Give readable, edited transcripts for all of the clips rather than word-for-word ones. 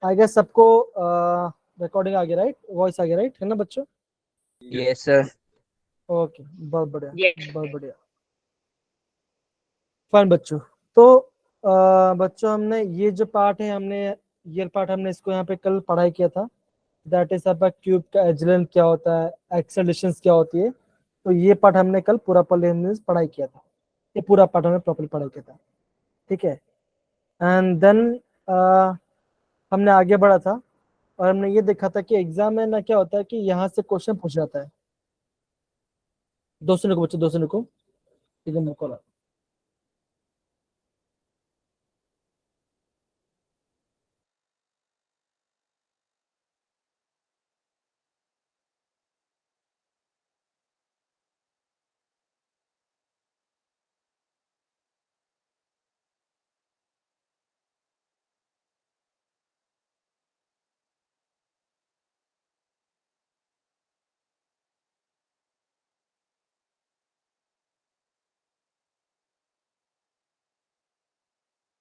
I guess सबको recording आ गया, right? Voice आ गया, राइट? है ना बच्चों? Yes sir. ओके, बहुत बढ़िया, Yes. बहुत बढ़िया। फाइन बच्चों। तो बच्चों हमने ये जो पार्ट है, ये पार्ट हमने इसको यहाँ पे कल पढ़ाई किया था। दैट इज आपका क्यूब का एजलेंट क्या होता है, एक्सेलरेशंस क्या होती है। तो ये पार्ट हमने कल पूरा हमने पढ़ाई किया था। ये पूरा पार्ट हमने प्रॉपर पढ़ाई किया था, ठीक है। एंड देन हमने आगे बढ़ा था और हमने ये देखा था कि एग्जाम में ना क्या होता है कि यहाँ से क्वेश्चन पूछ जाता है। दोस्तों को बच्चों, दोस्तों को ठीक है, मुझको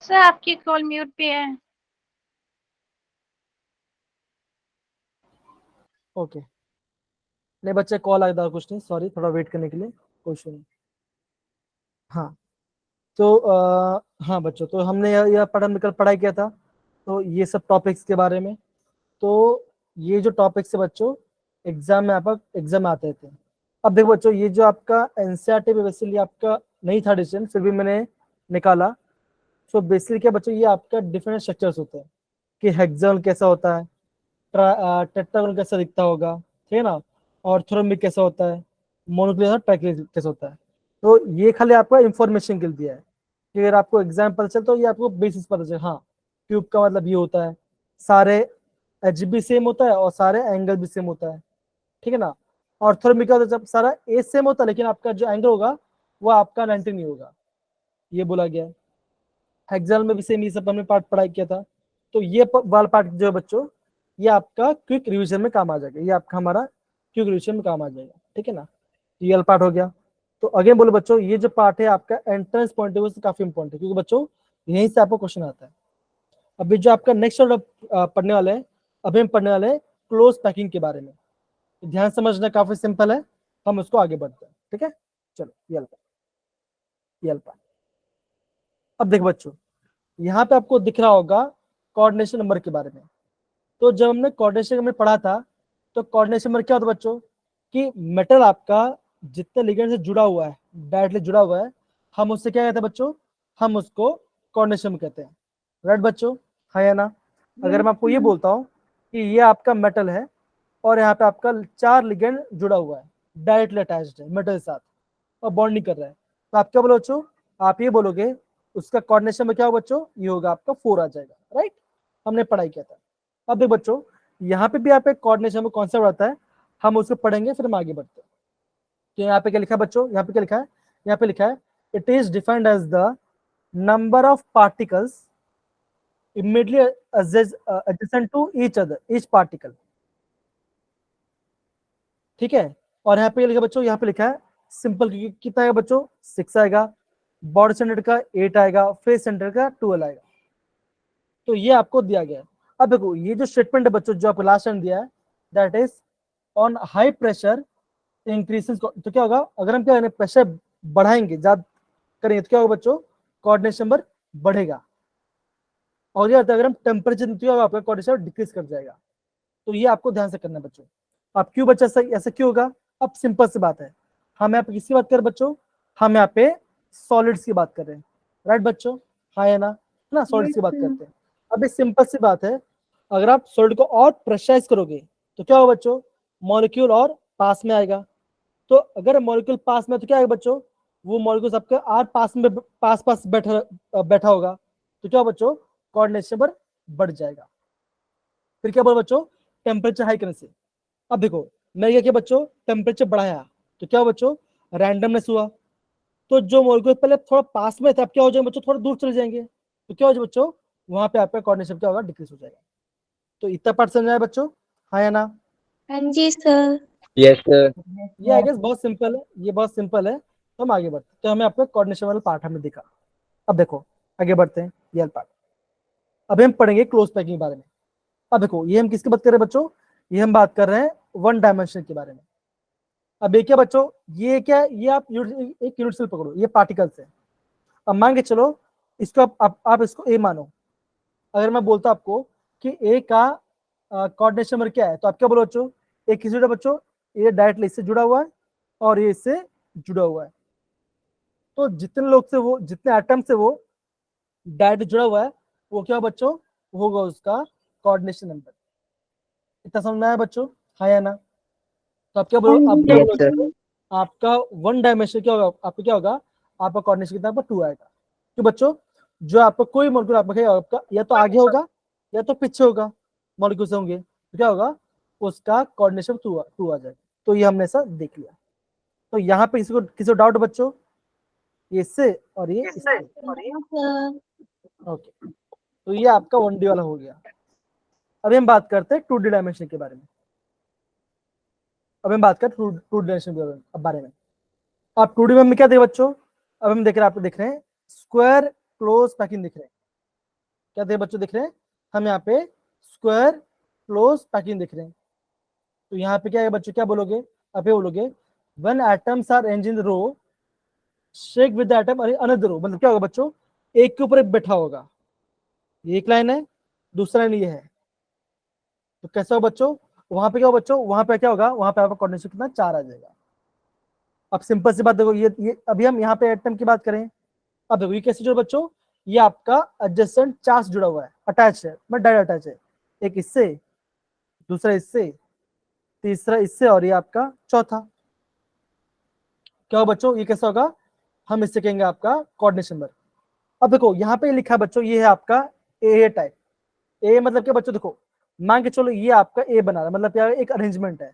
सर आपकी कॉल म्यूट पे है। ओके। नहीं बच्चे, कॉल आया था, कुछ नहीं, सॉरी, थोड़ा वेट करने के लिए, कुछ नहीं। हाँ, तो हाँ बच्चों, तो हमने यह निकल पढ़ाई किया था, तो ये सब टॉपिक्स के बारे में। तो ये जो टॉपिक्स है बच्चों, एग्जाम में एग्जाम में आते थे। अब देखो बच्चों, ये जो आपका एनसीईआरटी में बेसिकली आपका नहीं था डिसीजन, फिर भी मैंने निकाला। तो बेसिकली क्या बच्चों, ये आपका डिफरेंट स्ट्रक्चर्स होते हैं कि हेक्सागोन कैसा होता है, टेट्रागोन कैसा दिखता होगा, ठीक है ना, ऑर्थोरोम्बिक कैसा होता है, मोनोक्लियर ट्राइक्लियर कैसा होता है। तो ये खाली आपका इंफॉर्मेशन के लिए दिया है कि अगर आपको एग्जाम पता चलता, तो ये आपको बेसिस पता चले। हाँ, क्यूब का मतलब ये होता है, सारे एज भी सेम होता है और सारे एंगल भी सेम होता है, ठीक है ना। ऑर्थोरोम्बिक का जब सारा एज सेम होता है, लेकिन आपका जो एंगल होगा वो आपका 90 नहीं होगा, ये बोला गया है। हेक्सागोनल में भी सेम ये सब हमने पार्ट पढ़ाई किया था। तो ये वाला पार्ट जो है बच्चों, ये आपका क्विक रिवीजन में काम आ जाएगा, ये आपका हमारा क्विक रिवीजन में काम आ जाएगा, ठीक है ना। ये वाला पार्ट हो गया। तो अगेन बोलो बच्चों, ये जो पार्ट है आपका एंट्रेंस पॉइंट ऑफ व्यू से काफी इंपॉर्टेंट है, क्योंकि बच्चों यहीं से आपको क्वेश्चन आता है। अभी जो आपका नेक्स्ट पढ़ने वाले हैं, अभी हम पढ़ने वाले हैं क्लोज पैकिंग के बारे में। ध्यान समझना, काफी सिंपल है, हम उसको आगे बढ़ते हैं, ठीक है। चलो ये वाला। अब देखो बच्चों, यहाँ पे आपको दिख रहा होगा कोऑर्डिनेशन नंबर के बारे में। तो जब हमने कोऑर्डिनेशन में पढ़ा था, तो कोऑर्डिनेशन नंबर क्या होता है बच्चों, कि मेटल आपका जितने लिगेंड से जुड़ा हुआ है, डायरेक्टली जुड़ा हुआ है, हम उससे क्या कहते हैं बच्चों, हम उसको कोऑर्डिनेशन में कहते हैं, राइट बच्चों? हाँ या ना? अगर मैं आपको ये बोलता हूँ कि ये आपका मेटल है और यहाँ पे आपका 4 लिगेंड जुड़ा हुआ है, डायरेक्टली अटैच्ड है मेटल के साथ और बॉन्डिंग कर रहा है, तो आप क्या बोलो बच्चों? आप ये बोलोगे उसका कोऑर्डिनेशन में क्या होगा बच्चों, ये होगा आपका 4 आ जाएगा, राइट? हमने पढ़ाई किया था। अब देखो बच्चों, यहाँ पे भी आप एक कोऑर्डिनेशन में कॉन्सेप्ट आता है, हम उसको पढ़ेंगे, फिर हम आगे बढ़ते हैं। तो यहाँ पे क्या लिखा है बच्चों, यहाँ पे क्या लिखा है? यहाँ पे लिखा है it is defined as the number of particles immediately adjacent to each particle, ठीक है। और यहाँ पे लिखा बच्चों, यहाँ पे लिखा है सिंपल, कितना आएगा बच्चों? 6 आएगा, बॉडी सेंटर का 8 आएगा, फेस सेंटर का 12 आएगा। तो ये आपको दिया गया है। अब देखो, ये जो स्टेटमेंट है बच्चों, जो आपको लास्ट टाइम दिया है, that is on high pressure increases. तो क्या होगा, अगर हम क्या करें, प्रेशर बढ़ाएंगे, ज्यादा करेंगे, तो क्या होगा बच्चों? कोऑर्डिनेशन नंबर बढ़ेगा। और ये अगर हम टेम्परेचर, तो क्या होगा, आपका कोऑर्डिनेशन डिक्रीज कर जाएगा। तो ये आपको ध्यान से करना है बच्चों। अब क्यों बच्चा ऐसा क्यों होगा? अब सिंपल सी बात है, हम यहाँ पे किसकी बात कर रहे हैं बच्चों? हम यहाँ पे सॉलिड्स की बात कर रहे हैं, राइट बच्चों? हाँ या ना? सॉलिड्स की बात करते हैं। अब ये सिंपल सी बात है, अगर आप सॉलिड को और प्रेशराइज करोगे, तो क्या होगा बच्चों? मॉलिक्यूल और पास में आएगा। तो अगर मॉलिक्यूल पास में, तो क्या आएगा बच्चों? वो मॉलिक्यूल आपके आर पास में पास बैठा होगा, तो क्या बच्चों? कोऑर्डिनेशन पर बढ़ जाएगा। फिर क्या बोला बच्चों? टेम्परेचर हाई करने से। अब देखो, मैं क्या किया बच्चों? टेम्परेचर बढ़ाया, तो क्या बच्चों? रैंडमनेस हुआ। तो जो मॉलिक्यूल पहले थोड़ा पास में था, अब क्या हो जाएगा बच्चों? थोड़ा दूर चले जाएंगे, तो क्या हो जाएगा बच्चों? वहां पे आपका कोऑर्डिनेशन क्या होगा? डिक्रीज हो जाएगा। तो इतना पार्ट समझ आया बच्चों? हाँ या ना? हाँ जी सर। Yes sir. ये आई गेस बहुत सिंपल है, ये बहुत सिंपल है। तो हम आगे बढ़ते हैं। तो हमें आपका कोऑर्डिनेशन वाला पार्ट हमने देखा। अब देखो, आगे बढ़ते हैं, ये पार्ट। अभी हम पढ़ेंगे क्लोज पैकिंग के बारे में। अब देखो ये हम किसकी बात कर रहे हैं बच्चों, ये हम बात कर रहे हैं वन डायमेंशन के बारे में। अब ये क्या बच्चों, ये क्या है, ये आप एक यूनिट सेल पकड़ो, ये पार्टिकल्स है। अब मान के चलो इसको आप इसको ए मानो। अगर मैं बोलता आपको कि ए का कोऑर्डिनेशन नंबर क्या है, तो आप क्या बोलो बच्चों, ए किसी जुड़ा बच्चों, ये डायरेक्टली इससे जुड़ा हुआ है और ये इससे जुड़ा हुआ है। तो जितने लोग से वो, जितने एटम से वो डायरेक्ट जुड़ा हुआ है, वो क्या बच्चों, होगा उसका कोऑर्डिनेशन नंबर। इतना समझ में आया बच्चों, हाँ या ना? तो आप क्या बोलो, आप क्या Yes, बोलो sir. बच्चों? आपका वन डायमेंशन क्या होगा, आपका क्या होगा, आपका कोऑर्डिनेशन कितना पर 2 आएगा। तो बच्चों जो आपका कोई मॉलिक्यूल आपका क्या होगा, आपका या तो आगे होगा या तो पीछे होगा, मॉलिक्यूल्स होंगे, तो क्या होगा, उसका कोऑर्डिनेशन 2 आ जाएगा। तो ये हमने ऐसा देख लिया। तो यहाँ पे किसी को डाउट बच्चों, ये इससे और ये इससे, सर। ओके। तो ये आपका 1D वाला हो गया। अभी हम बात करते हैं 2D डायमेंशन के बारे में। अब हम बात करते हैं 2D डायमेंशन के बारे में। आप 2D में हम क्या देख बच्चों, अब हम देख रहे हैं, आप देख रहे हैं स्क्वायर क्लोज पैकिंग दिख रहे हैं। क्या देख बच्चों, दिख रहे हैं हम यहाँ पे स्क्वायर क्लोज पैकिंग दिख रहे हैं। तो यहाँ पे क्या है बच्चों, क्या बोलोगे, आप ये बोलोगे when atoms are arranged in row shake with the atom another row. मतलब क्या होगा बच्चों, एक के ऊपर एक बैठा होगा, ये एक लाइन है, दूसरा लाइन ये है। तो कैसा होगा बच्चों, वहां पे क्या होगा बच्चों, वहां पे क्या होगा, वहां पे आपका कोऑर्डिनेशन कितना 4 आ जाएगा। अब सिंपल सी बात देखो, ये अभी हम यहाँ पे एटम की बात करें। अब देखो ये कैसे जुड़ा बच्चों, ये आपका एडजेसेंट चार्ज जुड़ा हुआ है, अटैच है, मतलब डायरेक्ट अटैच है। एक इससे, दूसरा इससे, तीसरा इससे और ये आपका चौथा। क्या हो बच्चों, ये कैसा होगा, हम इससे कहेंगे आपका कोऑर्डिनेशन नंबर। अब देखो यहाँ पे लिखा है बच्चों, ये है आपका ए टाइप। ए मतलब क्या बच्चों, देखो मान के चलो ये आपका ए बना रहा है, मतलब क्या है, एक अरेंजमेंट है।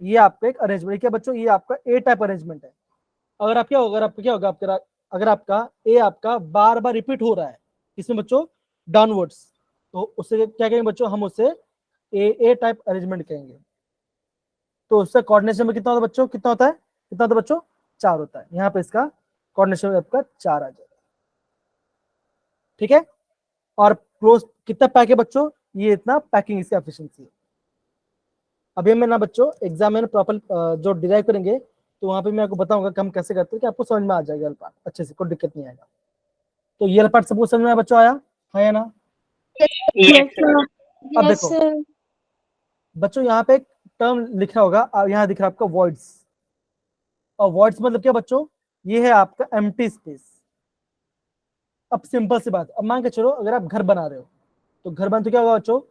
ये आपका एक अरेंजमेंट क्या बच्चों, ये आपका ए टाइप अरेंजमेंट है। अगर आप क्या होगा, अगर आपका क्या होगा, आपका अगर आपका ए आपका बार बार रिपीट हो रहा है इसमें बच्चों डाउनवर्ड्स, तो उससे क्या कहेंगे बच्चों, हम उससे ए टाइप अरेंजमेंट कहेंगे। तो उससे कोऑर्डिनेशन में कितना होता है बच्चों, कितना होता है, कितना होता है बच्चों, 4 होता है। यहाँ पे इसका कोऑर्डिनेशन आपका 4 आ जाएगा, ठीक है। और क्लोज कितना पैक है बच्चों, ये इतना पैकिंग इसकी एफिशिएंसी है। अभी मैं ना बच्चों एग्जाम में प्रॉपर जो डिराइव करेंगे, तो वहां पे मैं आपको बताऊंगा कि हम कैसे करते हैं, कि आपको समझ में आ जाएगा पार्ट अच्छे से, कोई दिक्कत नहीं आएगा। तो ये पार्ट सबको समझ में आया बच्चों, आया है या ना? Yes, sir. अब यस देखो सर। बच्चों यहाँ पे एक टर्म लिखा होगा, यहाँ दिख रहा है आपका वॉइड्स। और वॉइड्स मतलब क्या बच्चों, ये है आपका एम्प्टी स्पेस। अब सिंपल सी बात, अब मान के चलो अगर आप घर बना रहे हो, तो घर बन तो क्या होगा बच्चों,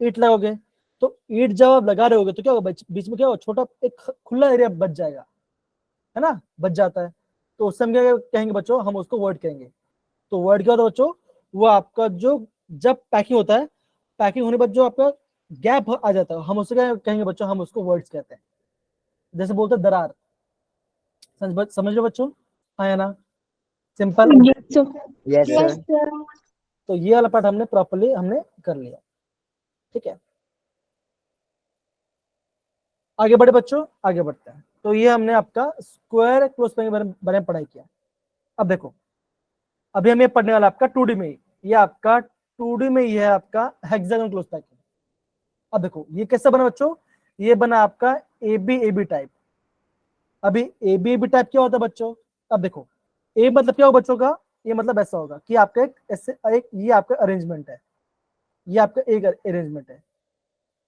ईंट लगाओगे। तो ईंट जब आप लगा रहे होगे तो क्या होगा, बीच में क्या होगा, छोटा एक खुला एरिया बच जाएगा, है ना, बच जाता है। तो उस समय क्या कहेंगे बच्चों, हम उसको वर्ड कहेंगे। तो वर्ड क्या होता है बच्चों, वो आपका जो जब पैकिंग होता है, पैकिंग होने के बाद जो आपका गैप आ जाता है, हम उसको क्या कहेंगे बच्चों, हम उसको वर्ड्स कहते हैं। जैसे बोलते हैं दरार, समझ लो बच्चों, हाँ या ना, simple. Yes, yes sir. Sir. तो ये वाला पार्ट हमने प्रॉपरली हमने कर लिया, ठीक है। आगे बढ़े बच्चों, आगे बढ़ते हैं। तो ये हमने आपका स्क्वायर क्लोज पैकिंग के बारे में पढ़ाई किया। अब देखो अभी हम ये पढ़ने वाला आपका 2D में ही, ये आपका 2D में ही है आपका हेक्सागन क्लोज पैकिंग। अब देखो ये कैसा बना बच्चों, ये बना आपका एबी टाइप। अभी एबी टाइप क्या होता है बच्चों, अब देखो ए मतलब क्या होगा बच्चों का, ये मतलब ऐसा होगा कि आपका एक ऐसे एक ये आपका अरेंजमेंट है, ये आपका एक अरेंजमेंट है।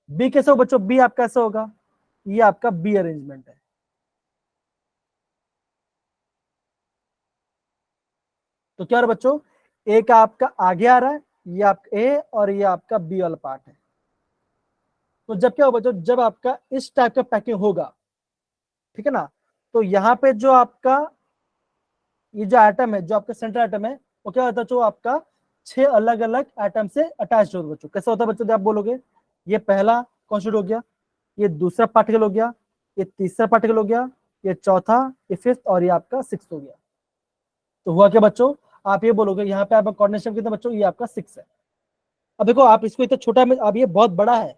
बी कैसा होगा बच्चों, बी आपका ऐसा होगा, ये आपका बी अरेंजमेंट है। तो क्या हो रहा है बच्चों, ए का आपका आगे आ रहा है, ये आपका ए और ये आपका बी वाला पार्ट है। तो जब क्या होगा बच्चों, जब आपका इस टाइप का पैकिंग होगा, ठीक है ना, तो यहाँ पे जो आपका ये जो एटम है, जो आपका सेंट्रल एटम है, वो क्या होता है, जो आपका 6 अलग अलग एटम से अटैच होगा बच्चों। कैसा होता है बच्चों, आप बोलोगे, ये पहला कॉन्स्टिट्यूट हो गया, ये दूसरा पार्टिकल हो गया, ये तीसरा पार्टिकल हो गया, ये चौथा, ये फिफ्थ और ये आपका 6 हो गया। तो हुआ क्या बच्चों, आप ये बोलोगे यहाँ पे आपका कोऑर्डिनेशन कितना बच्चों, ये आपका 6 है। अब देखो आप इसको इतना छोटा में, अब ये बहुत बड़ा है,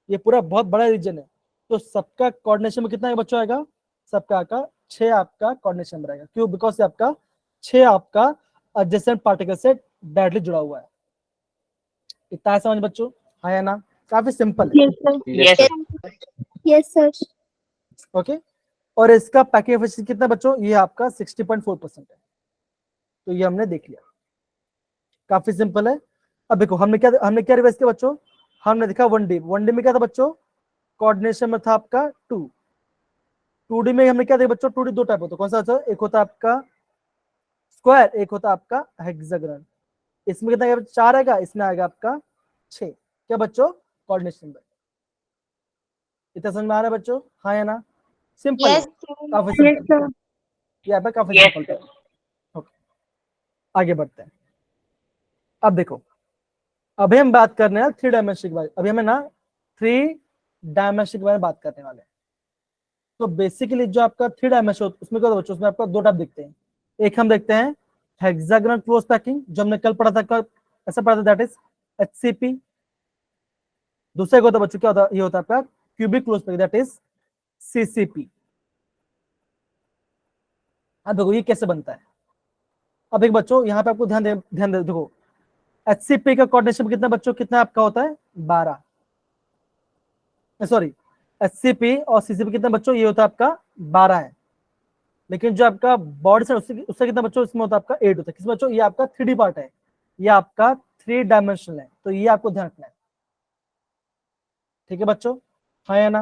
ये पूरा बहुत बड़ा रीजन है। तो सबका कोऑर्डिनेशन में कितना बच्चों आएगा, सबका का 6 आपका कोऑर्डिनेशन में रहेगा। क्यों, बिकॉज आपका 6 आपका एडजेसेंट पार्टिकल से डायरेक्टली जुड़ा हुआ है। इतना है समझ बच्चों, हाँ या ना? काफी सिंपल है। Yes, sir. Yes, sir. Yes, sir. Okay, और इसका पैकिंग एफिशिएंसी कितना बच्चों? ये आपका 60.4% है। तो ये हमने देख लिया, काफी सिंपल है। अब देखो हमने क्या रिवाइज किया बच्चों? हमने देखा 1D में क्या था बच्चों? कोऑर्डिनेशन में था आपका 2D में हमने क्या देखा बच्चों? 2D दो टाइप होता है, कौन सा बच्चों? एक होता है आपका स्क्वायर, एक होता है आपका हेक्सागोनल। इसमें कितना आएगा? 4 आएगा, इसमें आएगा आपका 6। क्या बच्चों? कोऑर्डिनेशन में। इतना समझ में आ रहा है बच्चों? हाँ या ना? सिंपल है, Yes, sir. काफी Yes, सिंपल। sir. यहाँ पे काफी Yes, सिंपल था। ओके, आगे बढ़ते हैं। अब देखो, अभी हम बात करने हैं 3 डायमेंशन के बारे में। अभी हमें ना 3 डायमेंशन के बारे में बात करने वाले हैं। तो बेसिकली जो आपका 3 डायमेंशन उसमें क्या होता है बच्चों? उसमें आपका दो टाइप दिखते हैं। एक हम देखते हैं हेक्सागोनल क्लोज पैकिंग, जो हमने कल पढ़ा था, ऐसा पढ़ा था, दैट इज HCP। दूसरा होता है बच्चों, क्या होता है? ये होता है आपका cubic close packing, that is CCP। अब देखो ये कैसे बनता है। अब एक बच्चों यहाँ पे आपको ध्यान दे देखो, HCP का कोऑर्डिनेशन कितना बच्चों? कितना आपका होता है? 12। सॉरी, HCP और CCP कितना बच्चों? ये होता है आपका 12 है। लेकिन जो आपका बॉडी से उससे कितना बच्चों? इसमें होता है आपका 8 होता है। किस बच्चों? ये आपका 3D पार्ट है, ये आपका 3 डायमेंशनल है। तो ये आपको ध्यान रखना है, ठीक है बच्चों? हाँ या ना?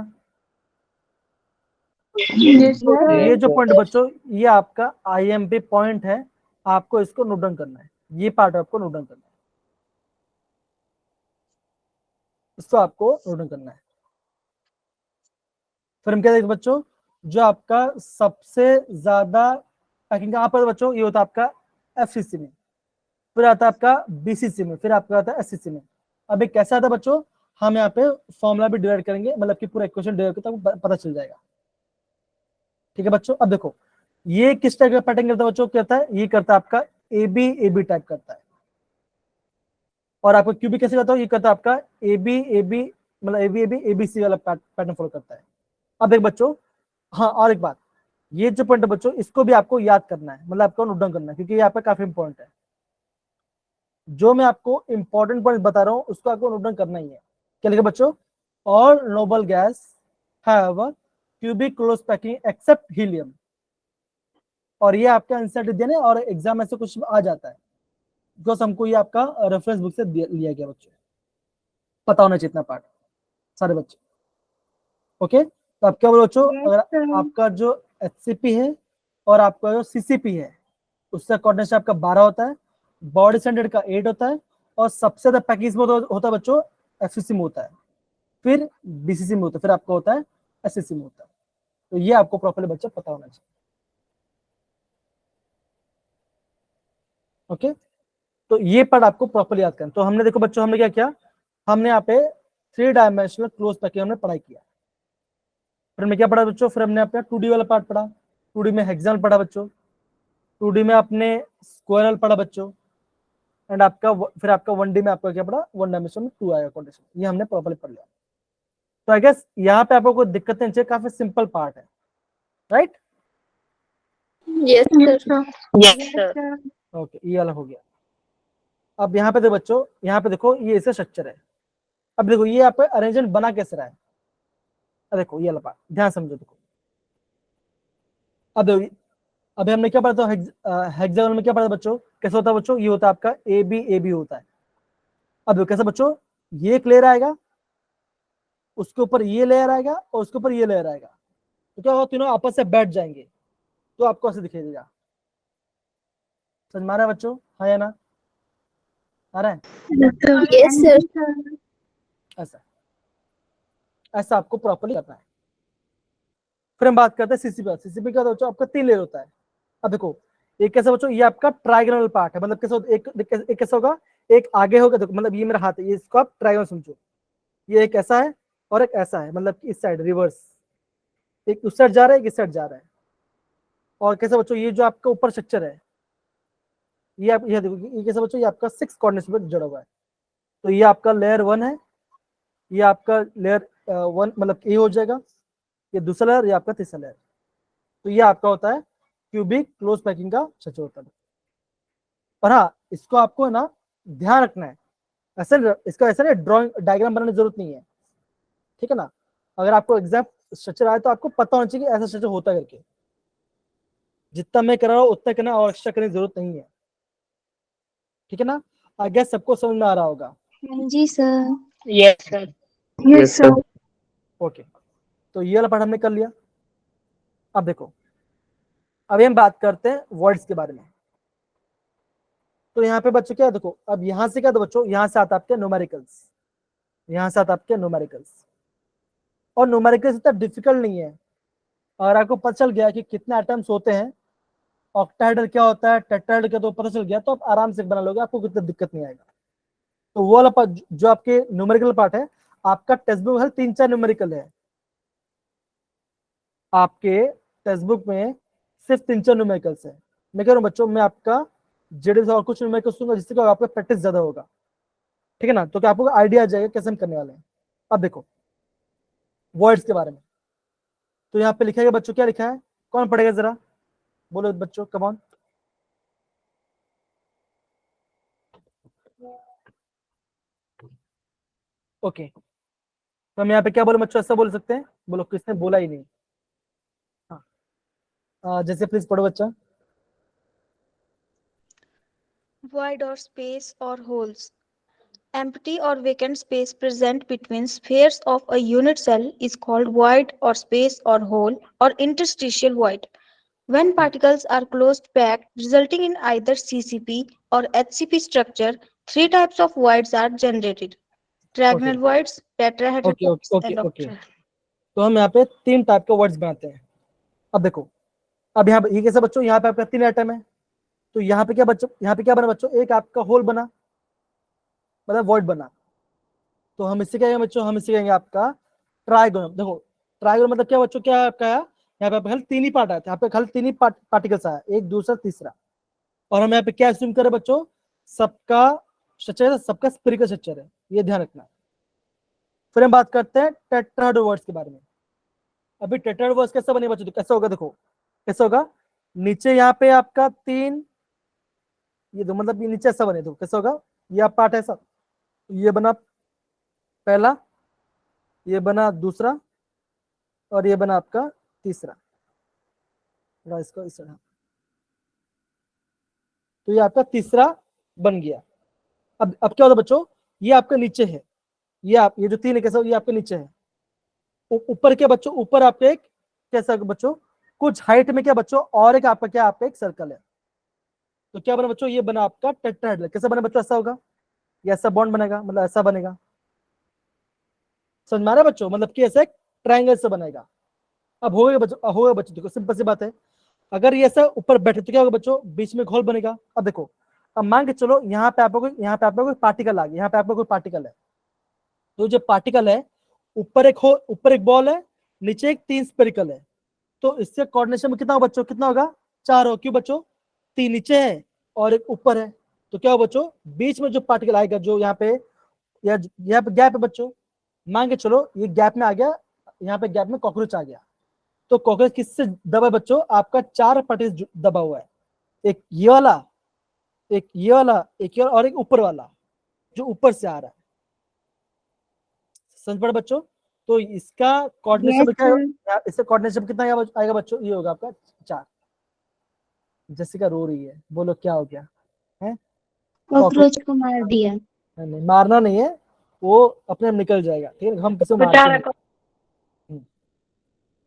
Yes, तो sir. ये जो पॉइंट बच्चों, ये आपका IMP पॉइंट है, आपको इसको नोट डाउन करना है। ये पार्ट आपको नोट डाउन करना है, इसको आपको नोट डाउन करना है। फिर हम क्या देखते बच्चों? जो आपका सबसे ज्यादा पैकिंग कहाँ पर बच्चों? ये होता है आपका FCC में, फिर आता है आपका BCC में, फिर आपका आता है SCC में। अब ये कैसा आता है बच्चों? हम यहाँ पे फॉर्मूला भी डिराइव करेंगे, मतलब कि पूरा इक्वेशन डिराइव करके आपको पता चल जाएगा, ठीक है बच्चों? अब देखो ये किस टाइप का पैटर्न करता है बच्चों? कहता है ये करता है आपका AB टाइप करता है। और आपको क्यूबिक कैसे करता है? ये करता है आपका AB मतलब AB ABC वाला पैटर्न फॉलो करता है। अब देख बच्चों, हाँ और एक बात, ये जो पॉइंट है बच्चों, इसको भी आपको याद करना है, मतलब आपको नोट डाउन करना है, क्योंकि ये आपका काफी इंपॉर्टेंट है। जो मैं आपको इंपॉर्टेंट पॉइंट बता रहा हूँ उसको आपको नोट डाउन करना ही है। क्या लिखा बच्चों? All noble gas have cubic close packing except helium. और ये आपका आंसर दिया ना, और एग्जाम में से कुछ आ जाता है, बिकॉज हमको ये आपका रेफरेंस बुक से लिया गया बच्चों, पता होना चाहिए इतना पार्ट सारे बच्चे। ओके, तो आप क्या बोलो बच्चों? Yes, अगर sir. आपका जो HCP है और आपका जो CCP है, उसका कोऑर्डिनेशन आपका 12 होता है, बॉडी स्टैंडर्ड का 8 होता है, और सबसे ज्यादा पैकेज में होता है बच्चों FCC में होता है, फिर BCC में होता है, फिर आपका होता है SCC में होता है। तो ये आपको प्रॉपर्ली बच्चा पता होना चाहिए। ओके, तो ये पार्ट आपको प्रॉपर्ली याद करना। तो हमने देखो बच्चों, हमने क्या किया? हमने यहाँ पे 3 डायमेंशनल क्लोज पैकिंग हमने पढ़ाई किया। फिर हमने क्या पढ़ा बच्चों? फिर हमने अपना 2D वाला पार्ट पढ़ा, 2D में हेक्सागोनल पढ़ा बच्चों, 2D में आपने स्क्वायरल पढ़ा बच्चों, एंड आपका फिर आपका 1D में आपका क्या पढ़ा? 1 डायमेंशन में 2 आएगा कोऑर्डिनेशन। ये हमने प्रॉपर्ली पढ़ लिया। तो आई गेस यहाँ पे आपको कोई दिक्कत नहीं चाहिए, काफी सिंपल पार्ट है, right? Yes, sir. Yes, Yes, sir. sir. Okay, ये वाला हो गया। अब यहाँ पे देखो बच्चों, यहाँ पे देखो ये इसका स्ट्रक्चर है। अब देखो ये आप अरेंजमेंट बना कैसे रहा है? अब देखो ये वाला पार्ट ध्यान समझो। देखो अब देखो, अभी हमने क्या पढ़ा था? हेक्सागोनल में क्या पढ़ा था बच्चों? कैसे होता है बच्चों? ये होता है आपका AB होता है। अब देखो कैसे बच्चों? ये एक लेयर आएगा, उसके ऊपर ये लेयर आएगा, और उसके ऊपर ये लेयर आएगा। तो क्या होगा? तीनों आपस से बैठ जाएंगे, तो आपको ऐसे दिखाई देगा। समझ में आ रहा है बच्चों? हाँ या ना? आ रहा है? Yes, sir. ऐसा ऐसा आपको प्रॉपर्ली करना है। फिर हम बात करते हैं CCP। CCP का बच्चों आपका 3 लेयर होता है। अब देखो एक कैसा बच्चों? ये आपका ट्राइगोनल पार्ट है, मतलब कैसा एक कैसा होगा? एक आगे होगा, देखो मतलब ये मेरा हाथ है, ये इसको आप ट्राइगोनल समझो। ये एक ऐसा है और एक ऐसा है, मतलब इस साइड रिवर्स, एक उस साइड जा रहा है, एक इस साइड जा रहा है। और कैसा बच्चों? ये जो आपका ऊपर स्ट्रक्चर है, ये आप ये देखो, ये कैसा बच्चों? ये आपका 6 कोऑर्डिनेट्स पर जुड़ा हुआ है। तो ये आपका लेयर 1 है, ये आपका लेयर 1 मतलब ये हो जाएगा, ये दूसरा लेयर, ये आपका तीसरा लेयर। तो ये आपका होता है क्यूबिक क्लोज पैकिंग का स्ट्रक्चर होता है। और हाँ, इसको आपको है ना ध्यान रखना है ऐसे इसका ऐसा नहीं ड्राइंग डायग्राम बनाने की जरूरत नहीं है, ठीक है ना। अगर आपको एग्जैक्ट स्ट्रक्चर आए तो आपको पता होना चाहिए कि ऐसा स्ट्रक्चर होता करके। जितना मैं कर रहा हूँ उतना करना, और एक्स्ट्रा करने की जरूरत नहीं है, ठीक है ना। आई गेस सबको समझ में आ रहा होगा। हाँ जी sir. Yes, sir. Yes, sir. Okay, तो ये वाला पार्ट हमने कर लिया। अब देखो, अभी हम बात करते हैं वर्ड्स के बारे में। तो यहाँ पे बच्चों क्या है, देखो अब यहाँ से क्या था बच्चों, यहाँ से आता आपके न्यूमेरिकल्स, यहाँ से आता आपके न्यूमेरिकल्स। और न्यूमेरिकल्स इतना डिफिकल्ट नहीं है। अगर आपको पता चल गया कि कितने आइटम्स होते हैं, ऑक्टाहेड्रल क्या होता है, टेट्राहेड्रल क्या, तो पता चल गया, तो आप आराम से बना लोगे, आपको कितना दिक्कत नहीं आएगा। तो वो वाला पार्ट जो आपके न्यूमेरिकल पार्ट है, आपका टेक्स्ट बुक है 3-4 न्यूमेरिकल है, आपके टेक्स्ट बुक में सिर्फ 3-4 न्यूमेरिकल्स है। मैं कह रहा हूँ बच्चों, मैं आपका जेडीएस और कुछ न्यूमेरिकल्स दूंगा जिससे कि आपका प्रैक्टिस ज्यादा होगा, ठीक है ना। तो क्या आपको आइडिया आ जाएगा कैसे हम करने वाले हैं। अब देखो वर्ड्स के बारे में, तो यहाँ पे लिखा है बच्चों, क्या लिखा है, कौन पढ़ेगा जरा, बोलो बच्चों, कम ऑन। ओके, तो हम यहाँ पे क्या बोले बच्चों, ऐसा बोल सकते हैं, बोलो, किसने बोला ही नहीं। हाँ, जैसे प्लीज पढ़ो बच्चा। Void or space or holes. Empty or vacant space present between spheres of a unit cell is called void or space or hole or interstitial void. When particles are closed packed, resulting in either CCP or HCP structure, three types of voids are generated. Trigonal voids, tetrahedral okay voids, okay okay and okay, octahedral. तो हम यहाँ पे 3 type के words बनाते हैं। अब देखो, अब यहाँ पे ये कैसा बच्चों, यहाँ पे आपका 3 आइटम है, तो यहाँ पे क्या बच्चों, यहाँ पे क्या बना बच्चों, एक आपका होल बना, मतलब वर्ड बना। तो हम इससे क्या कहेंगे बच्चों, हम इससे कहेंगे आपका ट्राइगोनल। देखो ट्राइगोनल मतलब क्या बच्चों, क्या आपका है, यहाँ पे खाली 3 ही पार्ट आए थे, यहाँ पे खाली 3 ही पार्टिकल्स आया, एक दूसरा तीसरा। और हम यहाँ पे क्या अस्यूम करें बच्चों, सबका स्ट्रक्चर, सबका स्पिरिकल स्ट्रक्चर है, ये ध्यान रखना। फिर हम बात करते हैं टेट्राहेड्रल वर्ड्स के बारे में। अभी टेट्राहेड्रल वर्ड्स कैसे बने बच्चों, तो कैसे होगा, देखो कैसे होगा, नीचे यहाँ पे आपका 3, ये दो मतलब ये नीचे ऐसा बने, तो कैसा होगा, ये आप पार्ट ऐसा, ये बना पहला, ये बना दूसरा, और ये बना आपका तीसरा, इसको इस तरह, तो ये आपका तीसरा बन गया। अब क्या होता बच्चों, ये आपका नीचे है, ये जो 3 है कैसा, ये आपके नीचे है। ऊपर क्या बच्चों, ऊपर आपके एक कैसा बच्चों, कुछ हाइट में क्या बच्चों, और एक आपका क्या, आपका एक सर्कल है। तो क्या बना बच्चों, ये बना आपका टेट्राहेड्रल। कैसा बना बच्चों, ऐसा होगा, ये ऐसा बॉन्ड बनेगा, मतलब ऐसा बनेगा, समझ में आ रहा है बच्चों, मतलब कि ऐसा एक ट्रायंगल से बनेगा। अब होगा बच्चों, देखो सिंपल सी बात है, अगर ये ऐसा ऊपर बैठे तो क्या होगा बच्चों, बीच में घोल बनेगा। अब देखो, अब मान के चलो यहाँ पे आपको कोई पार्टिकल आ गया, यहाँ पे आपको कोई पार्टिकल है, तो जो पार्टिकल है, ऊपर एक बॉल है, नीचे एक 3 स्पेरिकल है, तो इससे कोऑर्डिनेशन में कितना होगा बच्चों, कितना होगा, 4 हो, क्यों बच्चों, 3 नीचे है और एक ऊपर है, तो क्या होगा बच्चों, बीच में जो पार्टिकल आएगा, जो यहाँ पे यहाँ पे गैप है बच्चों, मान के चलो ये गैप में आ गया, यहाँ पे गैप में कॉकरोच आ गया, तो कॉकरोच किससे दबा है बच्चों, आपका 4 पार्टिकल दबा हुआ है, एक ये वाला, एक ये वाला, एक ये वाला, और एक ऊपर वाला जो ऊपर से आ रहा है, समझ पड़े बच्चों। तो इसका कोऑर्डिनेशन Yes, क्या sir. है, इससे कोऑर्डिनेशन कितना आएगा बच्चों, ये होगा आपका 4। जैसिका रो रही है, बोलो क्या हो गया है, कॉकरोच को मार दिया। नहीं मारना नहीं है, वो अपने आप निकल जाएगा, ठीक है, हम किसी को मारते नहीं।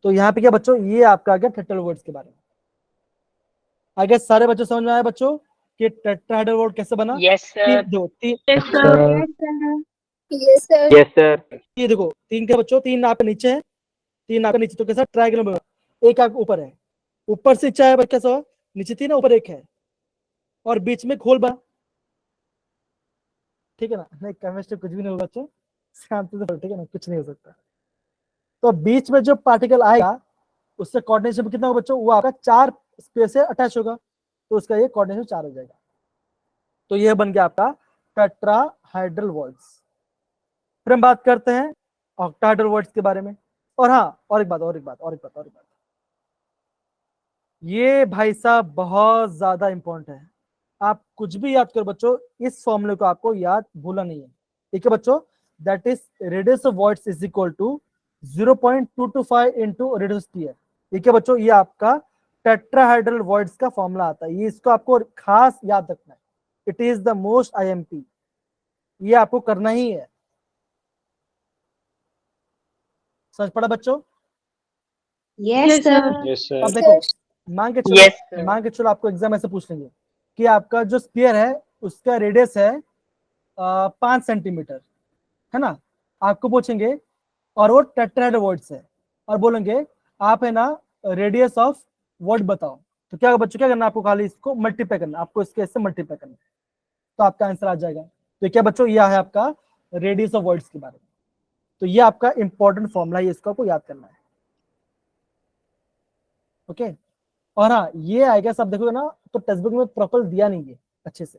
तो यहाँ पे क्या बच्चों, ये आपका आ गया टेट्राहेड्रल वर्ड्स के बारे में। आगे सारे बच्चों समझ में आया बच्चों कि टेट्राहेड्रल वर्ड कैसे बना। Yes, sir. तीन Yes, sir. Yes, sir. Yes, sir. Yes, sir. ये देखो 3 के बच्चों, 3 आपके नीचे है, 3 आपके नीचे, तो कैसा ट्रायंगल बना, एक आपके ऊपर है, ऊपर से नीचे है कैसा, नीचे 3 है, ऊपर 1 है, और बीच में खोल बना, ठीक है ना। नहीं केमिस्ट्री कुछ भी नहीं होगा बच्चों, शांति से पढ़ो, ठीक है ना, कुछ नहीं हो सकता। तो बीच में जो पार्टिकल आएगा उससे कोऑर्डिनेशन कितना होगा बच्चों, वो आपका 4 स्पेस से अटैच होगा, तो उसका ये कोऑर्डिनेशन 4 हो जाएगा। तो ये बन गया आपका टेट्राहेड्रल वर्ड्स। फिर हम बात करते हैं ऑक्टाहेड्रल वर्ड्स के बारे में। और हाँ, और एक बात, ये भाई साहब बहुत ज्यादा इंपॉर्टेंट है, आप कुछ भी याद करो बच्चों, इस फॉर्मूले को आपको याद भूलना नहीं है। ठीक है बच्चों, that is radius of voids is equal to 0.225 into radius sphere. ठीक है बच्चों, ये आपका टेट्राहेड्रल वॉइड्स का फॉर्मूला आता है, ये इसको आपको खास याद रखना है। It is the most IMP, ये आपको करना ही है। समझ पड़ा बच्चों? Yes, sir. Yes, अब sir. देखो, मान के Yes, चलो sir. मान के चलो आपको एग्जाम ऐसे पूछ लेंगे कि आपका जो स्फीयर है उसका रेडियस है 5 सेंटीमीटर, है ना, आपको पूछेंगे और वो टेट्राहेड्रल वॉइड्स है और बोलेंगे आप है ना रेडियस ऑफ वॉइड बताओ, तो क्या बच्चों क्या करना, आपको खाली इसको मल्टीप्लाई करना, आपको इसके इससे मल्टीप्लाई करना, तो आपका आंसर आ जाएगा। तो क्या बच्चों, यह है आपका रेडियस ऑफ वॉइड्स के बारे में। तो ये आपका इंपॉर्टेंट फॉर्मूला है, इसको आपको याद करना है। ओके, और हाँ ये आएगा सब देखोगे ना तो टेक्स्ट बुक में प्रॉपर दिया नहीं है अच्छे से,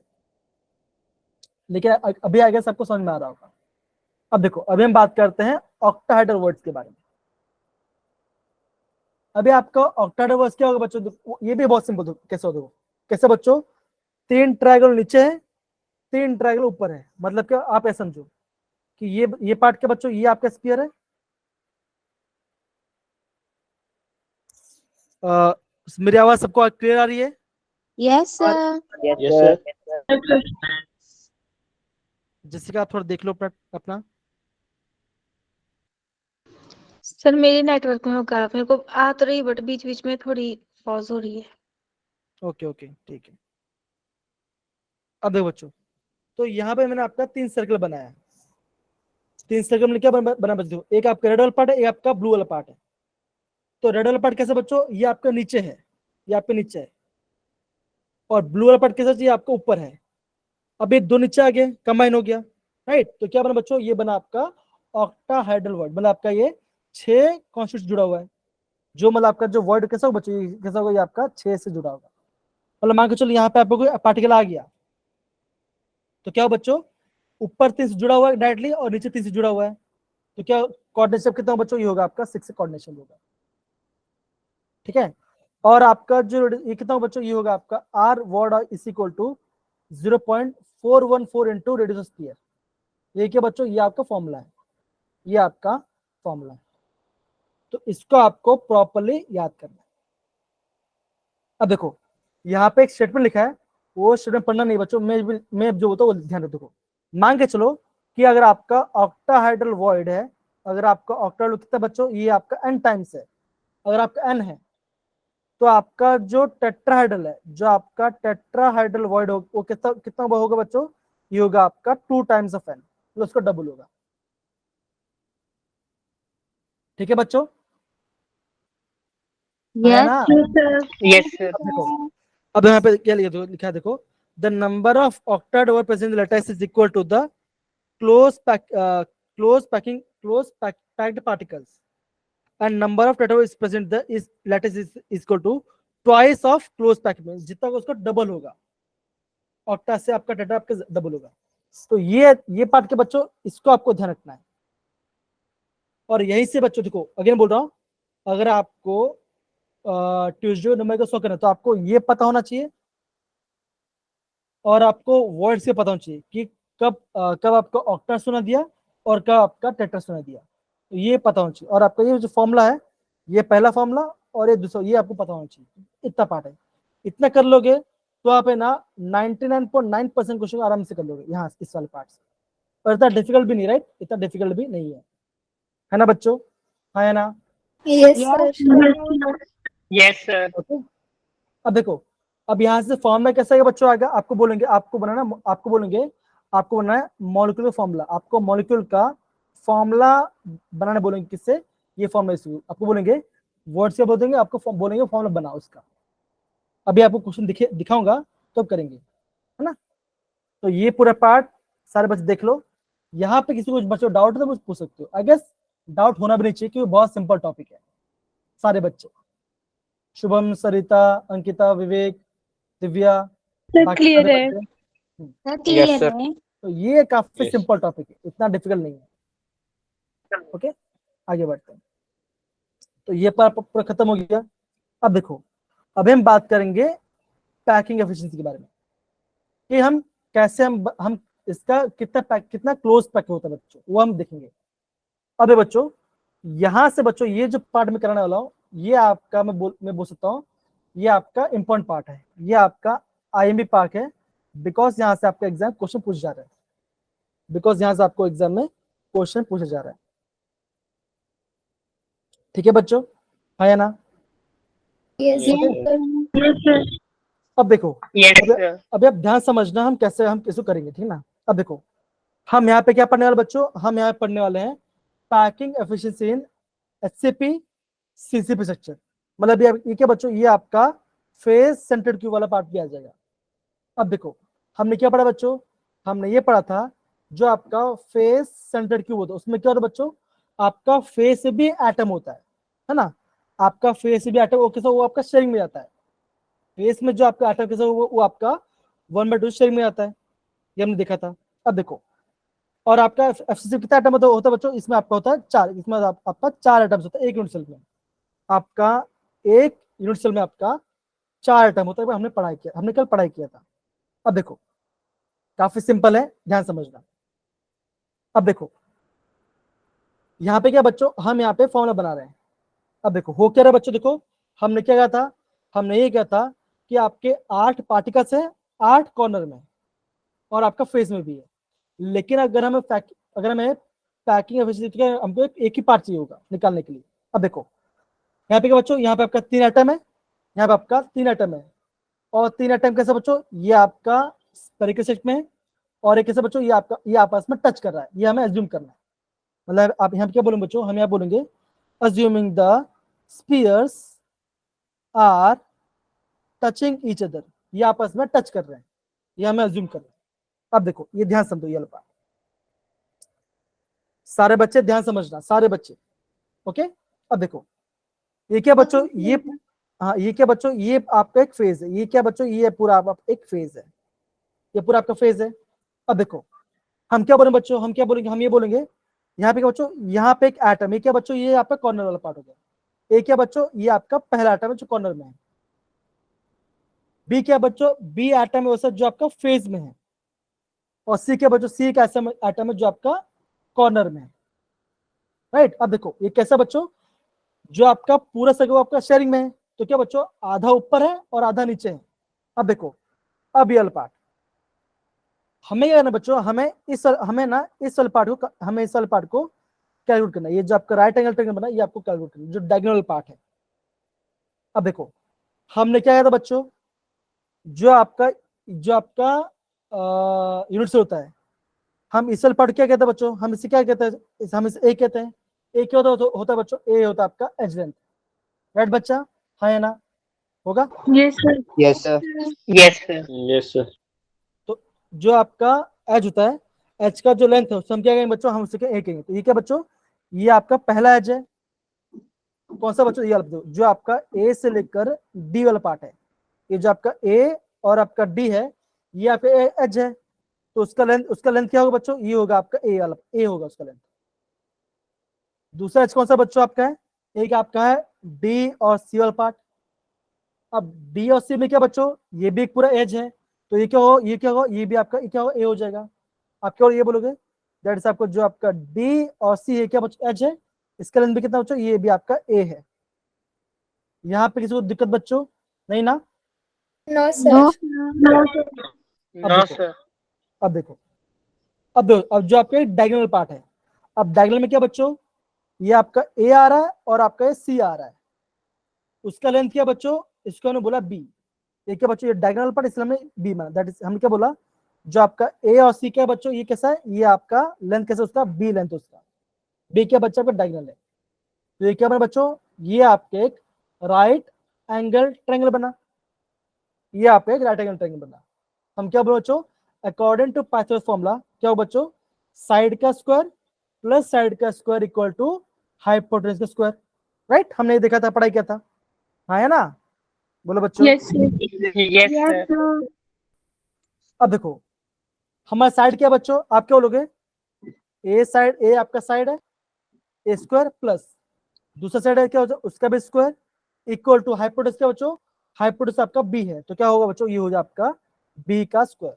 लेकिन अभी आएगा सबको समझ में आ रहा होगा। अब देखो, अभी हम बात करते हैं ऑक्टाहेड्रल वर्ड्स के बारे में। अभी आपका ऑक्टाहेड्रल वर्ड्स क्या होगा बच्चों, ये भी बहुत सिंपल, कैसे होगा, कैसे बच्चों, 3 ट्रायंगल नीचे है, 3 ट्रायंगल ऊपर है, मतलब क्या, आप ऐसा समझो कि ये पार्ट के बच्चों ये आपका स्फीयर है, मेरी आवाज सबको क्लियर आ रही है? Yes, sir. Yes, sir. जैसे आप थोड़ा देख लो अपना। सर मेरे नेटवर्क में होगा, मेरे को आ तो रही बट बीच बीच में थोड़ी पॉज हो रही है। ओके ओके ठीक है। अब देखो बच्चों, तो यहाँ पे मैंने आपका 3 सर्कल बनाया है। 3 सर्कल में क्या बना बच्चों, एक आपका रेड वाला पार्ट है, एक आपका ब्लू वाला पार्ट है। तो रेड वाला पार्ट कैसे बच्चों, ये आपका नीचे है, ये आपके नीचे है, और ब्लू वाला पार्ट कैसे, ये आपका ऊपर है। अब ये दो नीचे आ गए, कंबाइन हो गया, राइट। तो क्या बना बच्चों, ये बना आपका ऑक्टाहेड्रल वर्ड, मतलब आपका ये 6 कॉन्स्टिट्यूट जुड़ा हुआ है, जो मतलब आपका जो वर्ड कैसा होगा बच्चों, कैसा होगा, ये आपका 6 से जुड़ा होगा। मतलब मान के चलो यहाँ पे आपको कोई पार्टिकल आ गया, तो क्या हो बच्चों, ऊपर 3 से जुड़ा हुआ है डायरेक्टली और नीचे 3 से जुड़ा हुआ है, तो क्या कोऑर्डिनेशन कितना बच्चों, ये होगा आपका 6 कोऑर्डिनेशन होगा, ठीक है। और आपका जो ये कितना बच्चों, ये होगा आपका r void is equal to 0.414 into radius of sphere. ये क्या बच्चों, ये आपका फॉर्मूला है, ये आपका फॉर्मूला है, तो इसको आपको प्रॉपर्ली याद करना है। अब देखो यहाँ पे एक स्टेटमेंट लिखा है, वो स्टेटमेंट पढ़ना नहीं बच्चों, मैं जो होता है वो ध्यान रखो। देखो, मान के चलो कि अगर आपका ऑक्टाहेड्रल वॉइड है, अगर आपका ऑक्टाहेड्रल कितना बच्चों, ये आपका n टाइम्स है, अगर आपका n है तो आपका जो टेट्राहेड्रल है, जो आपका टेट्राहेड्रल वॉइड हो, वो कितना कितना होगा बच्चों, ये होगा आपका 2 टाइम्स ऑफ n, तो उसका डबल होगा, ठीक है बच्चों? है Yes, ना? sir. Yes, sir. अब देखो, अब यहाँ पे क्या लिखा है देखो, the number of octahedral void present in lattice is equal to the close packed particles, and number of tetra is present the is lattice is equal to twice of close packed, में जितना होगा उसका double होगा, octa से आपका tetra आपका double होगा। तो ये पार्ट के बच्चों, इसको आपको ध्यान रखना है। और यहीं से बच्चों देखो, अगेन बोल रहा हूँ, अगर आपको ट्यूसडे नंबर का शो करना है तो आपको ये पता होना चाहिए, और आपको वर्ड से पता होना चाहिए कि कब आपको ऑक्टा सुना दिया और कब आपका टेट्रा सुना दिया, तो ये पता होना चाहिए। और आपका ये जो फॉर्मूला है, ये पहला फॉर्मूला और ये दूसरा, ये आपको पता होना चाहिए। इतना पार्ट है, इतना कर लोगे तो आप है ना 99.9% क्वेश्चन आराम से कर लोगे यहाँ इस वाले पार्ट से, और इतना डिफिकल्ट भी नहीं, राइट, इतना डिफिकल्ट भी नहीं है ना बच्चों? हाँ है ना? Yes, Yes, Yes, sir. Okay. अब देखो, अब यहाँ से फॉर्मूला कैसा है बच्चों, आएगा आपको बोलेंगे, आपको बनाना है मॉलिक्यूलर फॉर्मूला, आपको मॉलिक्यूल का फॉर्मूला बनाने बोलेंगे, किससे, ये फॉर्मूला आपको बोलेंगे, वर्ड से बोल देंगे, आपको बोलेंगे फॉर्मूला बनाओ उसका। अभी आपको क्वेश्चन दिखाऊंगा तो करेंगे, है ना? तो ये पूरा पार्ट सारे बच्चे देख लो। यहाँ पे किसी को बच्चों डाउट है तो पूछ सकते हो, आई गेस डाउट होना भी नहीं चाहिए क्योंकि बहुत सिंपल टॉपिक है। सारे बच्चे, शुभम, सरिता, अंकिता, विवेक, दिव्या, बाकी क्लियर सारे है। बच्चे, Sir, clear sir. है. तो ये काफी Yes. सिंपल टॉपिक है, इतना डिफिकल्ट नहीं है। ओके, आगे बढ़ते हैं। तो ये पार्ट पूरा खत्म हो गया। अब देखो, अभी हम बात करेंगे पैकिंग एफिशिएंसी के बारे में, कि हम कैसे हम इसका कितना क्लोज पैक होता है बच्चों, वो हम देखेंगे। अब बच्चों यहां से बच्चों ये जो पार्ट में कराने वाला हूँ, ये आपका मैं बोल सकता हूँ ये आपका इंपॉर्टेंट पार्ट है, ये आपका आईएमपी पार्ट है, बिकॉज यहाँ से आपका एग्जाम क्वेश्चन पूछ जा रहा है, बिकॉज यहाँ से आपको एग्जाम में क्वेश्चन पूछा जा रहा है। ठीक है बच्चों, हाँ या ना? Yes, Okay. अब देखो, Yes, sir. अभी आप ध्यान समझना हम कैसे करेंगे, ठीक ना? अब देखो हम यहाँ पे क्या पढ़ने वाले बच्चों, हम यहाँ पढ़ने वाले हैं पैकिंग एफिशिएंसी इन एचसीपी सीसीपी स्ट्रक्चर। मतलब ये क्या बच्चों, ये आपका फेज सेंटर्ड क्यूब वाला पार्ट भी आ जाएगा। अब देखो हमने क्या पढ़ा बच्चों, हमने ये पढ़ा था जो आपका फेज सेंटर्ड क्यूब होता है, उसमें क्या होता है बच्चों, आपका फेज से भी एटम होता है ना? आपका फेज से भी एटम वो आपका शेयरिंग में जाता है। फेस में जो आपका एटम कैसा वो आपका 1/2 शेयरिंग में आता है, ये हमने देखा था। अब देखो, और आपका एफसीसी कितना एटम होता है बच्चों, इसमें आपका होता है 4, इसमें आपका 4 एटम्स होता है एक यूनिट सेल में। आपका एक यूनिट सेल में आपका 4 एटम होता है, हमने कल पढ़ाई किया था। अब देखो काफी सिंपल है, ध्यान समझना। अब देखो यहाँ पे क्या बच्चों, हम यहाँ पे फॉर्मूला बना रहे हैं। अब देखो हो क्या रहा है बच्चों, देखो हमने क्या कहा था, हमने ये कहा था कि आपके 8 पार्टिकल्स हैं 8 कॉर्नर में, और आपका फेस में भी है। लेकिन अगर हमें पैकिंग एफिशिएंसी हमको एक ही पार्ट चाहिए होगा निकालने के लिए। अब देखो यहाँ पे क्या बच्चों, यहाँ पे आपका 3 एटम है, यहाँ पे आपका 3 एटम है, और 3 एटम कैसे बच्चों, ये आपका स्फेरिकल शेप में है, और एक कैसे बच्चों, ये आपस में टच कर रहा है, ये हमें एज्यूम करना है। मतलब आप यहाँ पे क्या बोलेंगे बच्चों, हम यहाँ बोलेंगे assuming the spheres are touching each other, ये आपस में टच कर रहे हैं, ये हमें अज्यूम कर रहे हैं। अब देखो ये ध्यान समझो, ये पार्ट सारे बच्चे ध्यान समझना, सारे बच्चे ओके। अब देखो ये क्या बच्चों, ये क्या बच्चों, ये आपका एक फेज है, ये क्या बच्चों, ये पूरा आपका एक फेज है, ये पूरा आपका फेज है। अब देखो हम क्या बोलेंगे बच्चों, हम क्या बोलेंगे, हम ये बोलेंगे यहाँ पे क्या बच्चों, यहाँ पे एक एटम, ये क्या बच्चों, ये आपका कॉर्नर वाला पार्ट हो गया। ए क्या बच्चों, ये आपका पहला एटम है जो कॉर्नर में है। बी क्या बच्चों, बी एटम है वैसे जो आपका फेज में है। और सी क्या बच्चों, सी एक ऐसा एटम है जो आपका कॉर्नर में है, राइट। अब देखो ये कैसा बच्चों, जो आपका पूरा सर वो आपका शेयरिंग में है, तो क्या बच्चों आधा ऊपर है और आधा नीचे है। अब देखो अब ये वाला पार्ट हमें क्या करना बच्चों, इस वाले पार्ट को कैलकुलेट करना है। ये जो आपका राइट एंगल ट्रायंगल बना, ये आपको कैलकुलेट करना है, जो डायगोनल पार्ट है। अब देखो हमने क्या किया था बच्चों, जो आपका यूनिट से होता है, हम इस वाले पार्ट क्या कहते हैं बच्चों, हम इसे क्या कहते हैं, हम इसे ए कहते हैं। ए क्या होता है बच्चों, ए होता है आपका एज लेंथ, राइट बच्चा, हाँ या ना? होगा Yes, sir. Yes, sir. Yes, sir. Yes, sir. तो जो आपका एज होता है, एज का जो लेंथ है उससे हम क्या कहेंगे बच्चों, हम उसे ए कहेंगे। तो ये क्या बच्चों, ये आपका पहला एज है, कौन सा बच्चों, ये वाला जो आपका ए से लेकर डी वाला पार्ट है। ये जो आपका ए और आपका डी है, ये आपका एज है, तो उसका लेंथ क्या होगा बच्चों, ये होगा आपका ए वाला, ए होगा उसका लेंथ। दूसरा एज कौन सा बच्चों आपका है, एक आपका है डी और सी वाला पार्ट। अब डी और सी में क्या बच्चों, ये भी एक पूरा एज है, तो ये क्या होगा, ये भी आपका क्या होगा, ए हो जाएगा। आप क्या ये बोलोगे, दैट इज आपको जो आपका डी और सी है क्या बच्चों, एज है, इसका लेंथ भी कितना बच्चों, ये भी आपका ए है। यहाँ पे किसी को दिक्कत बच्चों नहीं ना? No, sir. No, sir. अब देखो अब जो आपका डायगोनल पार्ट है, अब डायगोनल में क्या बच्चों, ये आपका ए आ रहा है और आपका सी आ रहा है, उसका लेंथ क्या बच्चों, इसको हमने बोला बी। ये क्या बच्चों, ये डायगोनल पार्ट इसलिए हमने बी माना, दैट इज हमने क्या बोला, जो आपका ए और सी क्या बच्चों, ये कैसा है, ये आपका लेंथ कैसा उसका, बी लेंथ उसका, बी क्या बच्चा आपका डायगोनल है। तो ये क्या बना बच्चों, ये आपके एक राइट एंगल ट्रायंगल बना, ये आपका एक राइट एंगल ट्रायंगल बना। हम क्या बोले बच्चों, अकॉर्डिंग टू पाइथागोरस फॉर्मूला क्या हो बच्चों, साइड का स्क्वायर प्लस साइड का स्क्वायर इक्वल टू हाइपोटेन्यूज का स्क्वायर, राइट। हमने ये देखा था, पढ़ाई किया था, हाँ है ना? बोलो बच्चों। Yes, sir. अब देखो हमारा साइड क्या बच्चों, आप क्या बोलोगे, ए साइड, ए आपका साइड है, ए स्क्वायर प्लस दूसरा साइड है क्या हो, उसका भी स्क्वायर इक्वल टू हाइपोटेन्यूज क्या बच्चों, हाइपोटेन्यूज आपका बी है, तो क्या होगा बच्चों, ये हो जाए आपका बी का स्क्वायर।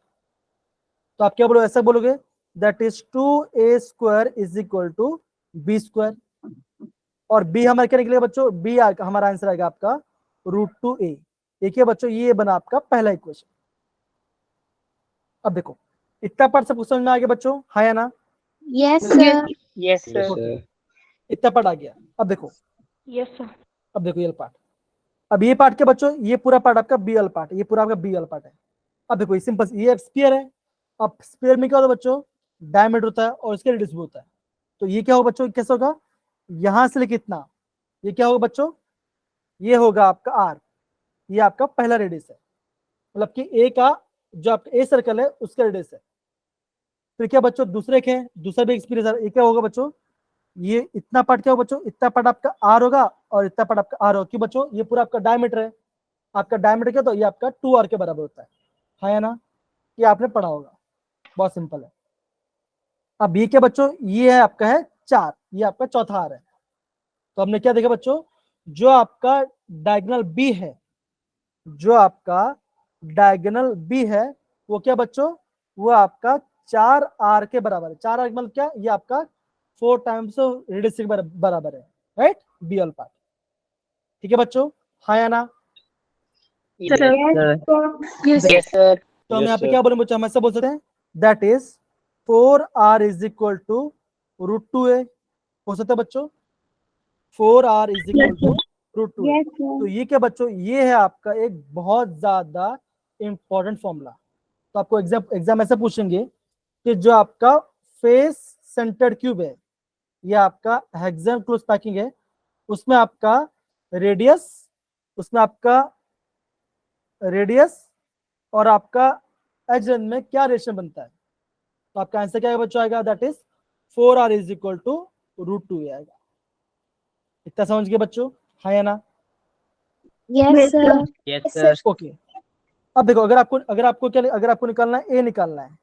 तो आप क्या बोलोगे, ऐसा बोलोगे that is 2a² is equal to b²। और b हमारा क्या निकलेगा बच्चों, b हमारा आंसर आएगा आपका √2a। देखिए बच्चों ये बना आपका पहला इक्वेशन। अब देखो इतना पार्ट सब समझ में आ गया बच्चों, हाँ या ना? Yes, sir. Yes, sir. इतना पार्ट आ गया। अब देखो, यस सर। अब देखो ये पार्ट, अब ये पार्ट क्या बच्चों, ये पूरा पार्ट आपका BL पार्ट, ये पूरा आपका BL पार्ट है। अब देखो ये सिंपल, ये स्फीयर है। अब स्फीयर में क्या होता है बच्चों, डायमीटर होता है और इसका रेडियस भी होता है। तो ये क्या होगा बच्चों, कैसे होगा, यहां से लेके इतना, ये क्या होगा बच्चों, ये होगा आपका R, ये आपका पहला रेडियस है, मतलब कि A का जो आपका A सर्कल है उसका रेडियस है। फिर क्या बच्चों दूसरे के, दूसरा भी एक्सपीरियंस है, ये क्या होगा बच्चों, ये इतना पार्ट क्या होगा बच्चों, इतना पार्ट आपका R होगा और इतना पार्ट आपका R होगा। क्यों बच्चों, ये पूरा आपका डायमीटर है, आपका डायमीटर क्या, तो ये आपका 2R के बराबर होता है, हाँ या ना? ये आपने पढ़ा होगा, बहुत सिंपल है। अब ये क्या बच्चों, ये है आपका है 4, ये आपका चौथा R है। तो हमने क्या देखा बच्चों, जो आपका डायगोनल B है, जो आपका डायगोनल B है वो क्या बच्चों, वो आपका 4R के बराबर है। 4R मतलब क्या, ये आपका 4 टाइम्स रेडियस के बराबर है, राइट, BL पार्ट। ठीक है बच्चों, हाँ या ना? Yes, sir. Yes, sir. तो हम यहाँ पे क्या बोले बच्चों, हम ऐसा बोल सकते हैं that is 4R is equal to √2a, हो सकता है बच्चों 4R is equal to √2a। तो ये क्या बच्चों, ये है आपका एक बहुत ज्यादा इंपॉर्टेंट फॉर्मूला। तो आपको एग्जाम ऐसा पूछेंगे कि जो आपका फेस सेंटर्ड क्यूब है, ये आपका हेक्सागोनल क्लोज पैकिंग है, उसमें आपका रेडियस, उसमें आपका रेडियस और आपका एज में क्या रिलेशन बनता है। तो आपका आंसर क्या बच्चों आएगा, that is 4R is equal to √2a आएगा। इतना समझ गए बच्चों, हाँ या ना? Yes, sir. Yes, sir. Okay. अब देखो अगर आपको निकालना है a निकालना है,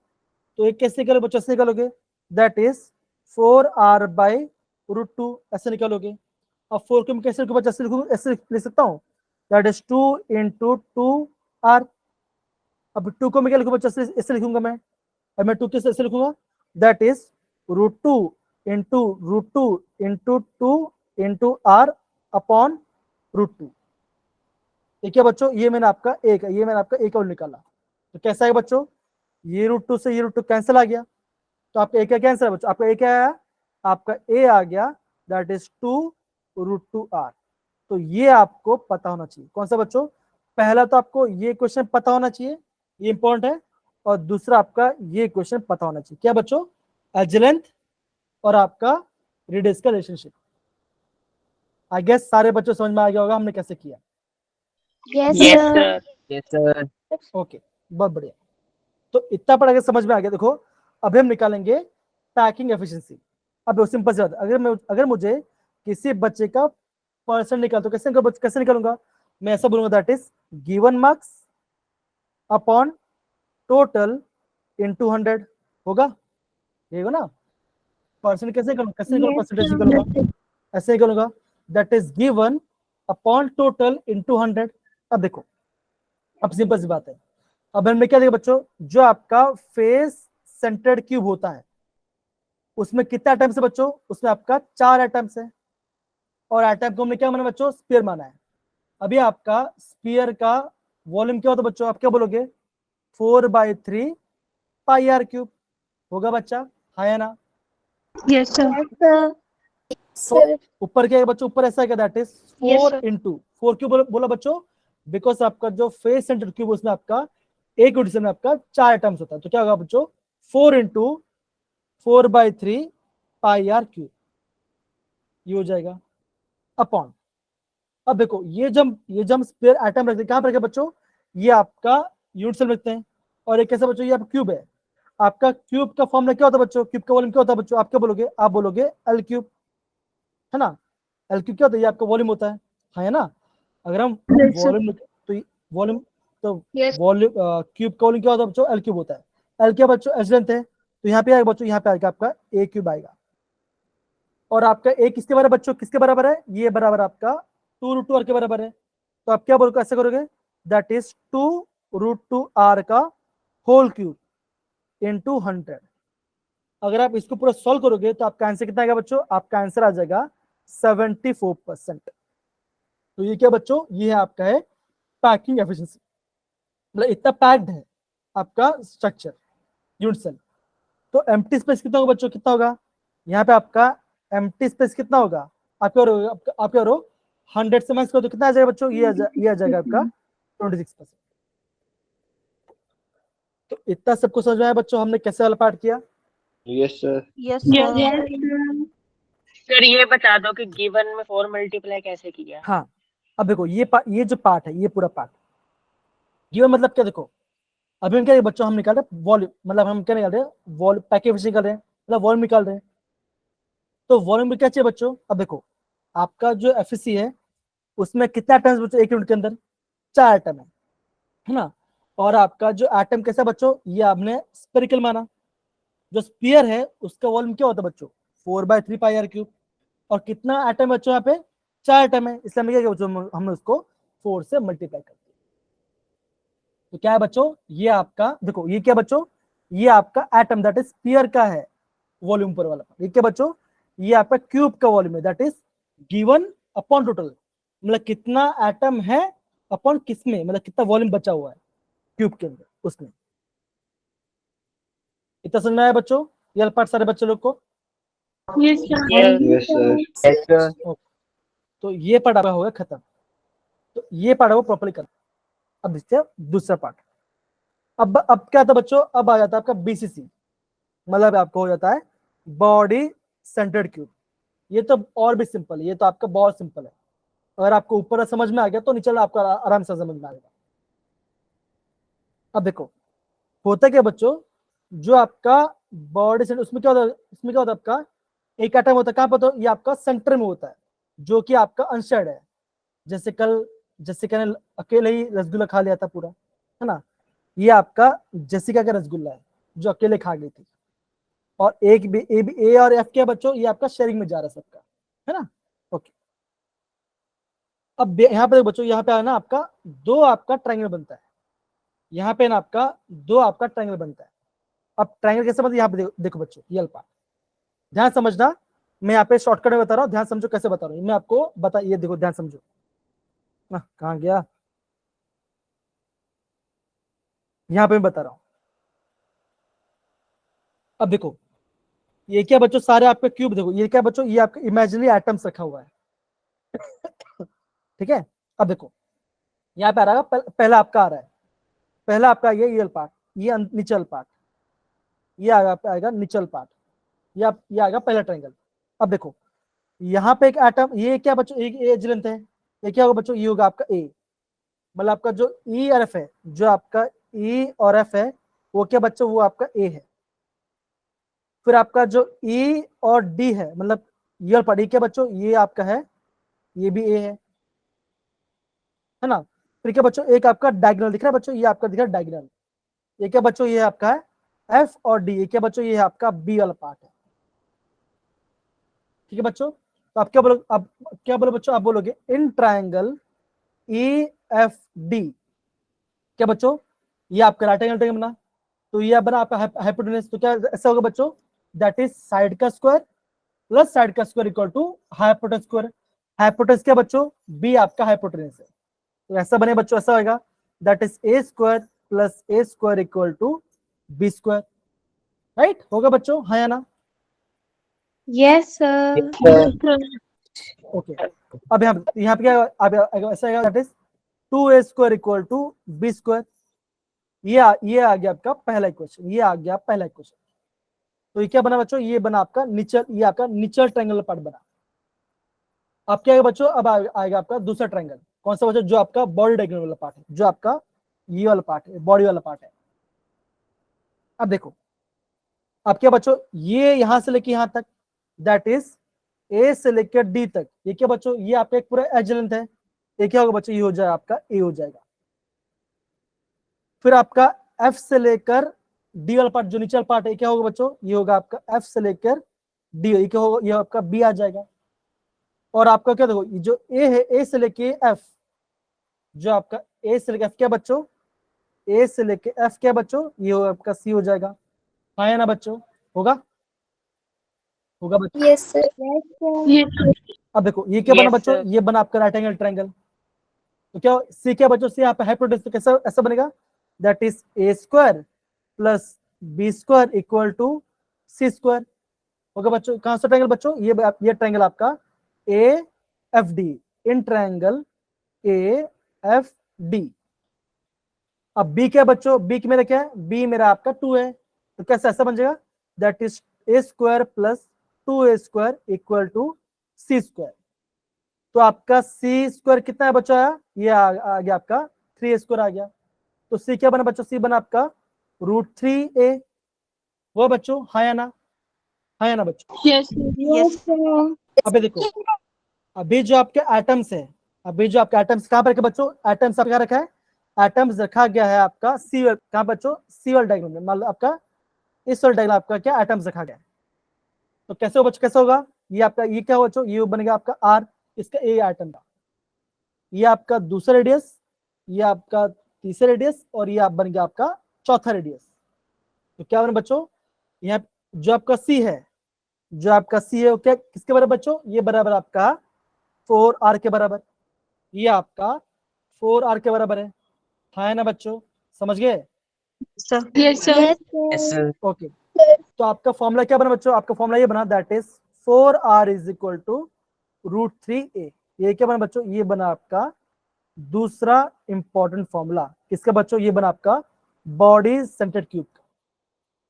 तो एक कैसे निकालो बच्चों, ऐसे निकालोगे दैट इज 4R बाई √2, ऐसे निकालोगे। अब 4 को मैं कैसे लिखूं बच्चों, ऐसे लिख सकता हूँ, दैट इज 2 इंटू 2R। अब 2 को मैं क्या लिखूं बच्चों, ऐसे लिखूंगा मैं, और मैं 2 कैसे ऐसे लिखूंगा, that is √2 into √2 into 2 into R upon √2। ठीक है बच्चों, ये मैंने आपका एक, ये मैंने आपका एक और निकाला। तो कैसा है बच्चों, ये √2 से ये √2 कैंसिल आ गया, तो आपका एक क्या कैंसिल है बच्चों, आपका एक क्या आया, आपका a आ गया, दैट इज 2 √2R। तो ये आपको पता होना चाहिए। कौन सा बच्चों, पहला तो आपको ये क्वेश्चन पता होना चाहिए, ये इंपॉर्टेंट है, और दूसरा आपका ये क्वेश्चन पता होना चाहिए, क्या बच्चों, एज लेंथ और आपका रेडियस का रिलेशनशिप। आई गेस सारे बच्चों समझ में आ गया होगा हमने कैसे किया। Yes, Yes, sir. sir. Yes, sir. Okay, बहुत बढ़िया। तो इतना पढ़ा के समझ में आ गया। देखो अभी हम निकालेंगे पैकिंग एफिशिएंसी। अब सिंपल सी बात है, अगर मुझे किसी बच्चे का परसेंट निकाल, तो कैसे निकालूंगा, मैं ऐसा बोलूंगा that is given marks upon total into 100 होगा, ये होगा ना। परसेंट कैसे निकालूंगा, परसेंटेज निकालूंगा, ऐसे निकालूंगा that is given upon total into 100। अब देखो, अब सिंपल सी बात है, अब हमने क्या देखा बच्चों, जो आपका फेस सेंटर्ड क्यूब होता है उसमें कितने एटम्स है बच्चों, उसमें आपका 4 एटम्स है, और एटम को हमने क्या माना बच्चों, स्फीयर माना है। अभी आपका स्फीयर का वॉल्यूम क्या होता है बच्चों, आप क्या बोलोगे, 4/3 पाई आर क्यूब होगा बच्चा, हाँ या ना? Yes sir. Sir. ऊपर क्या है बच्चों, ऊपर ऐसा है दैट इज 4 इंटू 4 क्यों बोला बच्चों, बिकॉज आपका जो फेस सेंटर क्यूब उसमें आपका एक यूनिट में आपका 4 एटम्स होता है। तो क्या होगा बच्चों, 4 इंटू 4/3 पाई आर क्यूब, ये हो जाएगा अपॉन। अब देखो ये जब स्पेयर एटम रखते हैं कहां पर रखे बच्चों, ये आपका यूनिट सेल रखते हैं, और एक कैसा बच्चों, ये आपका क्यूब है। आपका क्यूब का फॉर्मूला क्या होता है बच्चों, क्यूब का वॉल्यूम क्या होता है बच्चों, आप क्या बोलोगे, आप बोलोगे एल क्यूब, है ना। एल क्यूब क्या होता है, ये आपका वॉल्यूम होता है, हाँ है ना। अगर हम वॉल्यूम तो वॉल्यूम तो वॉल्यूम क्यूब का वॉल्यूम क्या होता है बच्चों, एल क्यूब होता है। एल क्या बच्चों, एच लेंथ है, तो यहाँ पे आएगा बच्चों, यहाँ पे आएगा आपका ए क्यूब आएगा। और आपका ए किसके बराबर बच्चों, किसके बराबर है, ये बराबर आपका 2√2R के बराबर है। तो आप क्या बोलोगे, ऐसे करोगे दैट इज 2√2R का होल क्यूब। इंटू 100। अगर आप इसको पूरा सॉल्व करोगे तो आपका आंसर कितना आएगा बच्चों? आपका आंसर आ जाएगा 74%। तो ये क्या बच्चों? ये है आपका है पैकिंग एफिशिएंसी, मतलब इतना पैक्ड है आपका स्ट्रक्चर यूनिट सेल। तो एम्प्टी स्पेस कितना होगा बच्चों? कितना होगा यहाँ पे आपका एम्प्टी स्पेस कितना होगा? आपके और 100 से माइनस करो तो कितना आ जाएगा बच्चों? ये आ जाएगा आपका 26%। तो इतना सबको समझ में आया बच्चों हमने कैसे वाला पार्ट किया? Yes, sir. Yes, Yes, sir. sir. Sir ये बता दो कि गिवन में 4 मल्टीप्लाई कैसे किया? हाँ, अब देखो ये जो पार्ट है, ये पूरा पार्ट गिवन मतलब क्या? देखो अभी हम क्या बच्चों हम निकाल रहे हैं वॉल्यूम, मतलब हम क्या निकाल रहे हैं? वॉल्यूम पैकेज एफिशिएंसी निकाल रहे हैं, मतलब वॉल्यूम निकाल रहे हैं। तो वॉल्यूम में क्या चाहिए बच्चों? अब देखो आपका जो एफिसी है उसमें कितना एटम्स बच्चों एक यूनिट के अंदर? 4 एटम है ना। और आपका जो एटम कैसा बच्चों? ये आपने स्फेरिकल माना। जो स्फीयर है उसका वॉल्यूम क्या होता है बच्चों? 4/3 पाई आर क्यूब। और कितना एटम बच्चों यहाँ पे? 4 एटम है, इसलिए हमने क्या किया बच्चों? हमने उसको 4 से मल्टीप्लाई कर दिया। तो क्या है बच्चों? ये आपका देखो ये क्या बच्चों? ये आपका एटम दैट इज स्फीयर का है वॉल्यूम पर वाला। ये क्या बच्चों? ये आपका क्यूब का वॉल्यूम है that is given upon total, मतलब कितना एटम है अपॉन किसमें, मतलब कितना वॉल्यूम बचा हुआ है क्यूब के अंदर उसमें। इतना समझ में आया बच्चों? ये पार्ट सारे बच्चे लोग को? Yes, sir. Yes, sir. Yes, sir. तो ये पार्ट आपका हो गया खत्म। तो ये पार्ट है वो प्रॉपर्ली कर। अब देखते हैं दूसरा पार्ट। अब क्या था बच्चों? अब आ जाता है आपका बीसीसी, मतलब आपको हो जाता है बॉडी सेंटर्ड क्यूब। ये तो और भी सिंपल है, ये तो आपका बहुत सिंपल है। अगर आपको ऊपर समझ में आ गया तो नीचे आपको आराम से समझ में आ जाएगा। अब देखो होता क्या बच्चों? जो आपका बॉडी सेंटर उसमें क्या होता है? उसमें क्या होता है आपका एक एटम होता है, कहां पर? तो ये आपका सेंटर में होता है जो कि आपका अनशेड है। जैसे कल अकेले ही रसगुल्ला खा लिया था पूरा, है ना। ये आपका जेसिका का रसगुल्ला है जो अकेले खा गई थी। और एक भी ए और एफ क्या बच्चों? ये आपका शेयरिंग में जा रहा है सबका, है ना। ओके, अब यहाँ पे बच्चों यहाँ पे है ना आपका दो आपका ट्रायंगल बनता है। यहाँ पे ना आपका दो आपका ट्रायंगल बनता है। अब ट्रायंगल कैसे बनता है? यहाँ पे देखो बच्चों ये पार्ट ध्यान समझना। मैं यहाँ पे शॉर्टकट में बता रहा हूँ, ध्यान समझो कैसे बता रहा हूँ मैं आपको। बता ये देखो ध्यान समझो ना, कहाँ गया? यहाँ पे मैं बता रहा हूँ। अब देखो ये क्या बच्चों? सारे आपके क्यूब देखो, ये क्या बच्चों? ये आपका इमेजिनरी एटम्स रखा हुआ है ठीक है। अब देखो यहाँ पे आ रहा है पहला आपका आ रहा है, पहला आपका ये पार्ट, ये निचल पार्ट, ये आएगा निचल पार्ट, ये आएगा पहला ट्रायंगल। अब देखो यहाँ पे एक एटम, ये क्या बच्चों? एक एज लेंथ है, ये क्या होगा बच्चों? ये होगा आपका ए, मतलब आपका जो ई और एफ है, जो आपका ई और एफ है वो क्या बच्चों? वो आपका ए है। फिर आपका जो ई और डी है, मतलब ये और पार्ट, ये क्या बच्चों? ये आपका है, ये भी ए है ना। फिर क्या बच्चों? एक आपका डायगोनल दिख रहा है बच्चों, ये आपका दिख रहा है डायगोनल। ये क्या बच्चों? ये आपका है एफ और डी। ये क्या बच्चों? ये आपका बी वाला पार्ट है। ठीक है बच्चों। तो आप क्या बोलो? अब क्या बोलो बच्चों? आप बोलोगे in triangle E F D क्या बच्चों? ये आपका राइट एंगल ट्रायंगल बना, तो ये बना आपका हाइपोटेनस। तो क्या ऐसा होगा बच्चों? दैट इज साइड का स्क्वायर प्लस साइड का square equal to hypotenuse square. Hypotenuse क्या बच्चों? बी आपका हाइपोटेनस है, तो ऐसा बने बच्चों, ऐसा होगा that is a square plus a square equal to b square. Right होगा बच्चों, हाँ या ना? Yes, sir. Yes, sir. Okay, अब यहाँ पे क्या अब ऐसा आएगा that is 2a square equal to b square. ये आ गया आपका पहला इक्वेशन, ये आ गया पहला इक्वेशन। तो ये क्या बना बच्चों? ये बना आपका निचल, ये आपका निचल ट्रायंगल पार्ट बना। अब क्या आएगा बच्चों? अब आएगा आपका दूसरा ट्रायंगल। कौन सा बच्चों? जो आपका बॉडी डायग्राम वाला पार्ट है, जो आपका ये वाला पार्ट है, बॉडी वाला पार्ट है। अब देखो अब क्या बच्चों? ये यहां से लेके यहां तक दैट इज ए से लेकर डी तक, ये क्या बच्चों? ये आपका एक पूरा एज लेंथ है। ये क्या होगा बच्चों? ये हो जाएगा आपका ए हो जाएगा। फिर आपका एफ से लेकर डी वाला पार्ट जो नीचे वाला पार्ट है, क्या होगा बच्चों? ये होगा आपका एफ से लेकर डी, ये क्या होगा? ये आपका बी आ जाएगा। और आपका क्या देखो जो ए है, ए से लेके एफ, जो आपका ए से लेके एफ क्या बच्चों? ए से लेके एफ क्या बच्चों? ये आपका सी हो जाएगा। हाँ या ना बच्चों? होगा? होगा बच्चों? Yes, sir. Yes, sir. Yes, sir. अब देखो ये क्या बना Yes, बच्चों, sir. ये बना आपका राइट एंगल ट्रायंगल। तो क्या सी क्या बच्चों, सी यहाँ पे हाइपोटेनस, तो कैसा ऐसा बनेगा, that is a square plus b square equal to c square. होगा बच्चों? कहां से ट्रायंगल बच्चों, ये ट्रायंगल आपका a f d, in triangle a f d. अब बी क्या बच्चों, बी की मेरा क्या है, बी मेरा आपका 2 है, तो कैसे ऐसा बन जाएगा, that is a square plus 2a square equal to c square. तो आपका सी स्क्वायर कितना है बच्चों आया, ये आ गया आपका 3a स्क्वायर आ गया। तो सी क्या बना बच्चों, सी बना आपका √3a। वो बच्चों हाँ या ना? हाँ या ना बच्चों? Yes, sir. Yes, sir. अबे देखो, अभी जो आपके एटम्स है, अभी जो आपके एटम्स कहां पर रखे बच्चों, एटम्स आपका रखा है, एटम्स रखा गया है आपका सी वाल, कहां बच्चों, सी वाल डायग्राम में, मान लो आपका इस वाल डायग्राम आपका क्या एटम्स रखा गया है। तो कैसे हो बच्चों, कैसे होगा, ये आपका ये क्या हो बच्चों, ये बनेगा आपका आर, इसका ए एटम का, ये आपका दूसरा रेडियस, ये आपका तीसरा रेडियस, और ये आप बन गया आपका चौथा रेडियस। तो क्या बने बच्चों, यहाँ जो आपका सी है, जो आपका सी है वो क्या किसके बराबर बच्चों, ये बराबर आपका 4r के बराबर, ये आपका 4r के बराबर है। हाँ है ना बच्चों? समझ गए? Sir. Yes, sir. Yes, Yes, sir. sir. Okay, तो आपका फॉर्मूला क्या बना बच्चों, आपका फॉर्मूला ये बना, that is 4r is equal to √3a। ये क्या बना बच्चों, ये बना आपका दूसरा इंपॉर्टेंट फॉर्मूला किसका बच्चों, ये बना आपका बॉडी सेंटर्ड क्यूब का,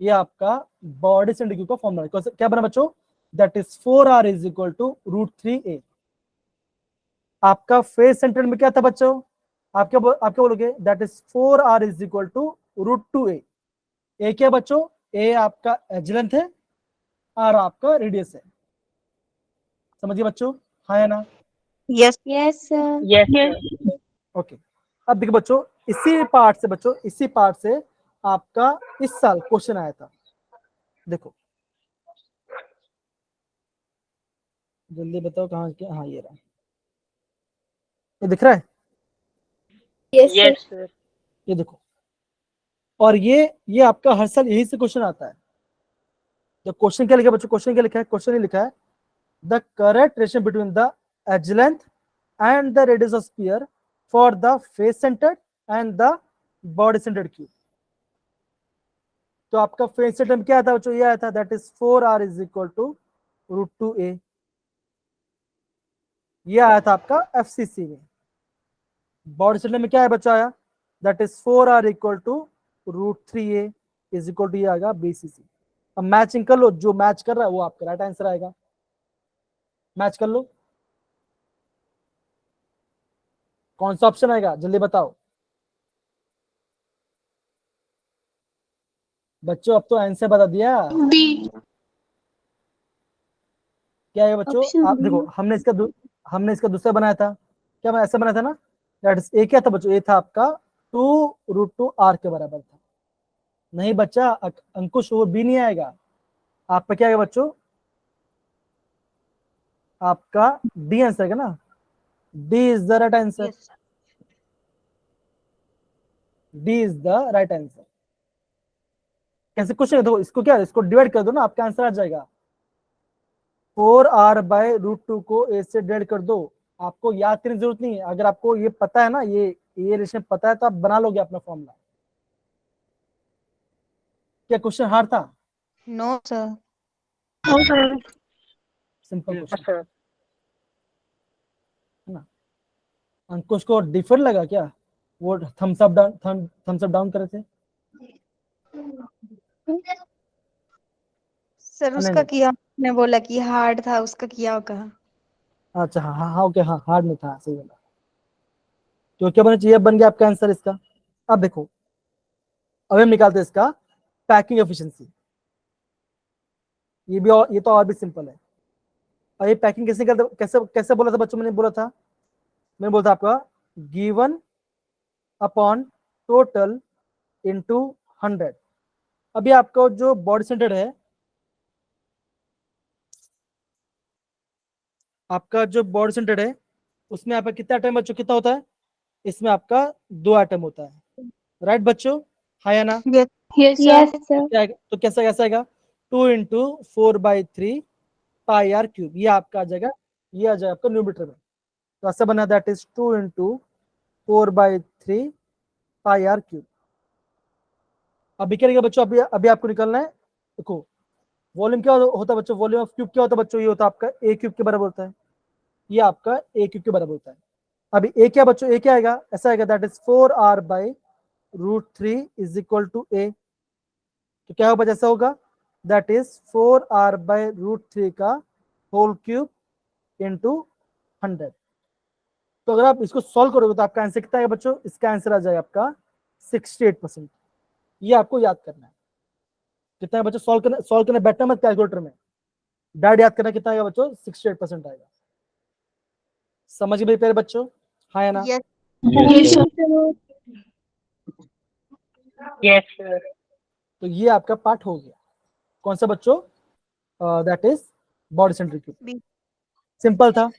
ये आपका बॉडी सेंटर्ड क्यूब का फॉर्मूला क्या बना बच्चों, that is 4r is equal to √3a। आपका फेस सेंटर में क्या था बच्चों, आप क्या बोलोगे, that is 4r is equal to √2a। A क्या बच्चों, ए आपका एज लेंथ है, आर आपका रेडियस है। समझिए बच्चों? हाँ या ना? Yes. Yes, sir. Yes, Yes. sir. Okay, अब देखो बच्चों, इसी पार्ट से बच्चों, इसी पार्ट से आपका इस साल क्वेश्चन आया था। देखो जल्दी बताओ कहाँ क्या, हाँ ये रहा, ये दिख रहा है, Yes, sir. Yes, sir. ये देखो, और ये आपका हर साल यही से क्वेश्चन आता है। तो क्वेश्चन क्या लिखा है बच्चों, क्वेश्चन क्या लिखा है, क्वेश्चन ये लिखा है, the correct relation between the edge length and the radius of sphere for the face centered and the body centered cube। तो आपका फेस सेंटर में क्या आता है बच्चों, ये आया था, that is 4r is equal to √2a। ये आया था आपका एफसीसी में। बॉडी सेंटर में क्या है बच्चों आया, that is 4r equal to √3a is equal to ये आएगा बीसीसी। अब मैचिंग कर लो, जो मैच कर रहा है वो आपका राइट आंसर आएगा, मैच कर लो, कौन सा ऑप्शन आएगा जल्दी बताओ बच्चों, अब तो आंसर बता दिया। B. क्या है बच्चों, Option आप B. देखो, हमने इसका दूसरा बनाया था, क्या मैं ऐसा बनाया था ना, दैट इज ए क्या था बच्चों, ए था आपका 2√2r के बराबर था। नहीं बच्चा, अंकुश वो बी नहीं आएगा, आपका क्या आएगा बच्चों, आपका डी आंसर है ना, D is the right answer, Yes, sir. D is the right answer. कैसे क्वेश्चन देखो, इसको क्या, इसको डिवाइड कर दो ना, आपका आंसर आ जाएगा। 4r/√2 को ए से डिवाइड कर दो, आपको याद करने की जरूरत नहीं है, अगर आपको ये पता है ना, ये रिलेशन पता है तो आप बना लोगे अपना फॉर्मूला। क्या क्वेश्चन हार्ड था? No, sir. No, sir. Simple Yes, question sir. है ना। अंकुश को डिफर लगा क्या, वो थम्स अप डाउन कर रहे थे? सर नहीं उसका नहीं, किया, ने बोला कि हार्ड था, उसका किया होगा। अच्छा हाँ हाँ हाँ ओके, हाँ हार्ड में था, सही बोला। तो क्या बनना चाहिए, बन गया आपका आंसर इसका। अब देखो, अब हम निकालते हैं इसका पैकिंग एफिशिएंसी। ये तो और भी सिंपल है। और ये पैकिंग कैसे निकालते, कैसे कैसे बोला था बच्चों, मैंने बोला था, मैंने बोला था आपका गिवन अपॉन टोटल इनटू 100। अभी आपका जो बॉडी सेंटर है, आपका जो बॉडी सेंटर है, उसमें आपका कितना आइटम बच्चों, कितना होता है, इसमें आपका 2 आइटम होता है, राइट बच्चों? हाँ या ना? Yes. Yes, sir. Yes, sir. क्या आएगा? तो कैसा कैसा आएगा? 2 इंटू 4/3 पाई आर क्यूब, ये आपका आ जाएगा, ये आ जाएगा आपका न्यूमरेटर में। तो ऐसा बना, that is 2 into 4/3 pi r cube. अभी क्या रहेगा बच्चों? अभी आपको निकलना है, देखो वॉल्यूम क्या होता है बच्चों? वॉल्यूम ऑफ क्यूब क्या होता है बच्चों? ये होता है आपका ए क्यूब के बराबर होता है, ये आपका ए क्यूब के बराबर होता है। अभी ए क्या बच्चों? ए क्या आएगा? ऐसा आएगा, that is 4r/√3 is equal to a. तो क्या होगा? जैसा होगा, दैट इज 4r/√3 का होल क्यूब इंटू 100। तो अगर आप इसको सॉल्व करोगे तो आपका आंसर कितना आएगा बच्चों? इसका आंसर आ जाएगा आपका 68%। ये आपको याद करना है। कितना है बच्चों? सॉल्व करना बैठना मत कैलकुलेटर में, डायरेक्ट याद करना। कितना आएगा बच्चों? 68% आएगा। समझ गए प्यारे बच्चों? हाँ या ना? Yes. Yes, sir. Yes, sir. तो ये आपका पार्ट हो गया। कौन सा बच्चों? That is body centre cube. B. Simple था।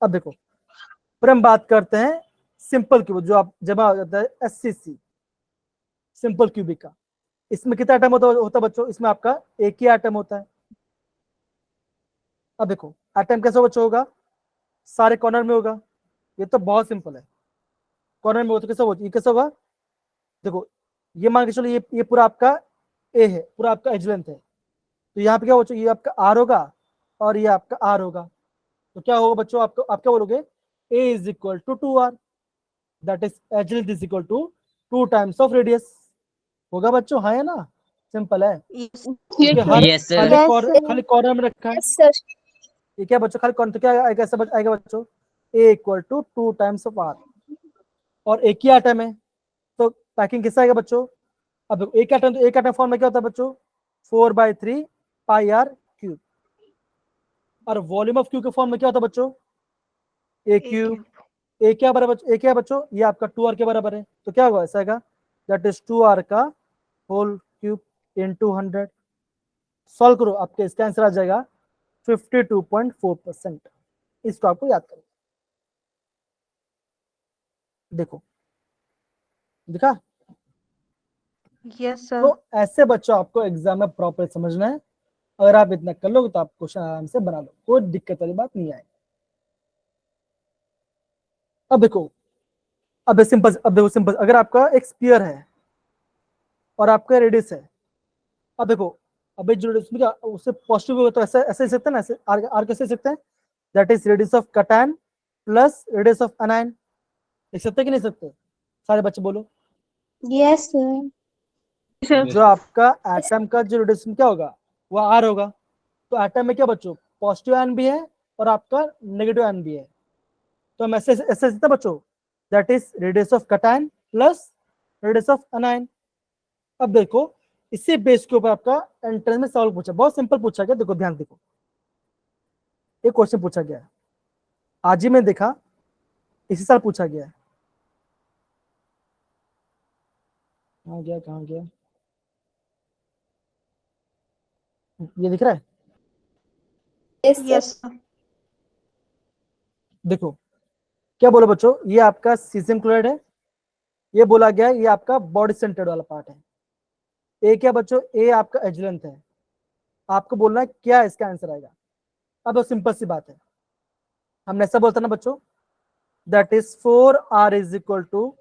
अब देखो, फिर हम बात करते हैं सिंपल क्यूब, जो आप जमा हो जाता है एससीसी, सिंपल क्यूबिक का। इसमें कितना आइटम होता है बच्चों? इसमें आपका एक ही आइटम होता है। अब देखो आइटम कैसे बच्चों होगा? सारे कॉर्नर में होगा। ये तो बहुत सिंपल है। कॉर्नर में हो तो कैसा होगा? ये कैसा होगा? देखो ये मान के चलो, ये पूरा आपका ए है, पूरा आपका एज लेंथ है। तो यहाँ पे क्या बच्चों? ये आपका आर होगा और ये आपका आर होगा। तो क्या होगा बच्चों? आपको आप क्या बोलोगे? A is equal to 2r, that is edge length is equal to 2 times of radius. होगा बच्चों? हाँ है ना? सिंपल है, Yes. क्योंकि Yes, हर Yes, sir. खाली कॉर्नर में रखा है। Yes, sir. ये क्या बच्चों? खाली कॉर्नर, तो क्या आएगा? ऐसा आएगा बच्चों, a equal to 2 times of r, और एक ही आइटम है। तो पैकिंग किससे आएगा बच्चों? अब देखो एक आइटम, तो एक आइटम फॉर्म में क्या होता है बच्चों? 4/3 पाई आर क्यूब। और वॉल्यूम ऑफ क्यूब के फॉर्म में क्या होता है बच्चों? ए क्यूब। ए क्या बराबर? ए क्या है बच्चों? ये आपका 2r के बराबर है। तो क्या होगा? ऐसा आएगा, दैट इज 2r का होल क्यूब इंटू 100। सॉल्व करो, आपके इसका आंसर आ जाएगा 52.4%। इसको आपको याद करो। देखो दिखा? Yes, sir. तो ऐसे बच्चों आपको एग्जाम में प्रॉपर समझना है। अगर आप इतना कर लोगे तो आप क्वेश्चन आराम से बना लो, कोई दिक्कत वाली बात नहीं आएगी। अब देखो, अब देखो सिंपल, अगर आपका एक स्फीयर है और आपका रेडियस है। अब देखो, अभी जो रेडियस में क्या उससे पॉजिटिव होगा, तो ऐसे ऐसे लिख सकते हैं ना, ऐसे आर कैसे लिख सकते हैं? That is radius of cation plus radius of अनायन। लिख सकते हैं कि नहीं लिख सकते? सारे बच्चे बोलो। Yes, sir. sir. जो आपका एटम का जो रेडियस क्या होगा? वो आर होगा। तो एटम में क्या बच्चों? पॉजिटिव आयन भी है और आपका नेगेटिव आयन भी है। तो हम ऐसे ऐसे लिखते हैं बच्चों, that is radius of cation plus radius of अनायन। अब देखो, इसी बेस के ऊपर आपका एंट्रेंस में सवाल पूछा, बहुत सिंपल पूछा गया। देखो ध्यान देखो, एक क्वेश्चन पूछा गया है, आज ही मैं देखा, इसी साल पूछा गया है। कहाँ गया, कहाँ गया? ये दिख रहा है? Yes, sir. Yes, sir. देखो क्या बोलो बच्चों, ये आपका सीजियम क्लोराइड है। ये बोला गया है ये आपका बॉडी सेंटर्ड वाला पार्ट है। ए क्या बच्चों? ए आपका एज लेंथ है। आपको बोलना है क्या इसका आंसर आएगा। अब सिंपल सी बात है, हमने ऐसा बोलता ना बच्चों, that is 4r is equal to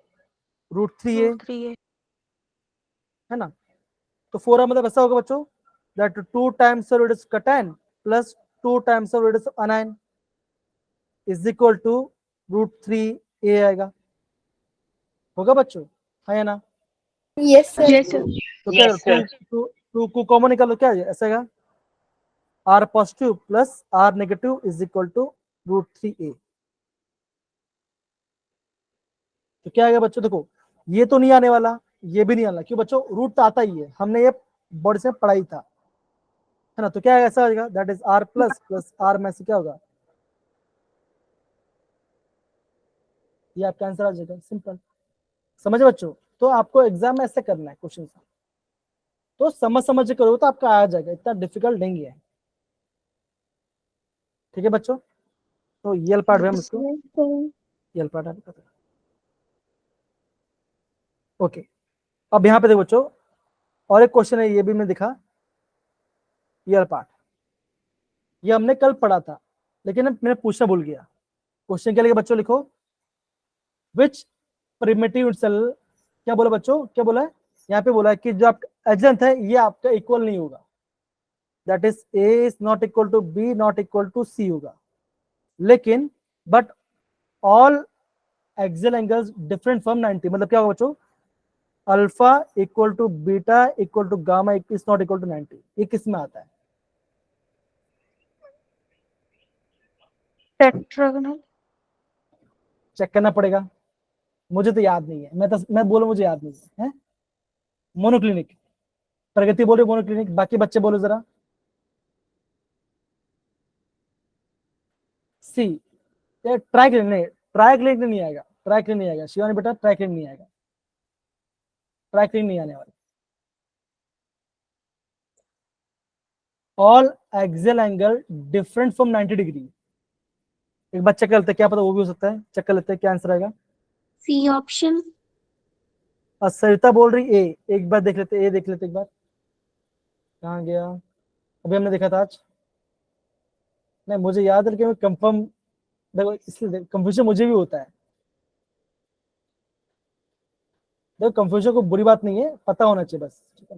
√3a, Root 3a. है ना? तो 4r मतलब ऐसा होगा बच्चों, that 2 times of radius cation plus 2 times of radius anion is equal to √3a आएगा। होगा बच्चों? है या ना? Yes, sir. Yes, sir. तो क्या Yes, sir. टू को कॉमन निकालो, क्या है ऐसा आएगा, r positive plus r negative is equal to √3a। तो क्या आएगा बच्चों? देखो ये तो नहीं आने वाला, ये भी नहीं आना, क्यों बच्चों? रूट तो आता ही है, हमने ये बॉडी से पढ़ा ही था, है ना? तो क्या आएगा? ऐसा हो जाएगा, that is r plus plus r में से क्या होगा? ये आपका आंसर आ जाएगा। सिंपल, समझे बच्चों? तो आपको एग्जाम में ऐसे करना है क्वेश्चन, तो समझ के करोगे तो आपका आ जाएगा, इतना डिफिकल्ट नहीं है। ठीक है बच्चों? तो ये पार्ट भी हम इसको, Yes, sir. ये पार्ट आप ओके। अब यहाँ पे देखो बच्चों, और एक क्वेश्चन है, ये भी मैं दिखा, ये पार्ट, ये हमने कल पढ़ा था, लेकिन मैंने पूछना भूल गया। क्वेश्चन क्या लिखा बच्चों, लिखो, विच प्रिमिटिव सेल, क्या बोला बच्चों, क्या बोला है यहाँ पे, बोला है कि जो आपका एडजेंट है ये आपका इक्वल नहीं होगा, that is a is not equal to b not equal to c होगा, लेकिन but all axial angles different from 90, मतलब क्या होगा बच्चों, alpha equal to beta equal to gamma is not equal to 90, ये किस में आता है? टेट्रागोनल। चेक करना पड़ेगा, मुझे तो याद नहीं है, मैं बोलो मुझे याद नहीं है, मोनोक्लिनिक, प्रगति बोलो मोनोक्लिनिक, बाकी बच्चे बोलो जरा, सी, ट्राइक्लिनिक नहीं, ट्राइक्लिनिक नहीं आएगा, ट्राइक्लिनिक नहीं आएगा शिवानी बेटा, ट्राइक्लिनिक नहीं आएगा, ट्राइक्लिनिक नहीं आने वाला। All axial angle different from 90 degree, एक बार चेक कर लेते हैं, क्या पता वो भी हो सकता है, चेक कर लेते हैं क्या आंसर आएगा। C option. सरिता बोल रही ए, एक बार देख लेते, ए देख लेते एक बार, कहाँ गया, अभी हमने देखा था आज, नहीं मुझे याद है लेकिन मैं कंफर्म, देखो इसलिए कंफ्यूजन मुझे भी होता है, देखो कंफ्यूजन को बुरी बात नहीं है, पता होना चाहिए बस, ठीक है।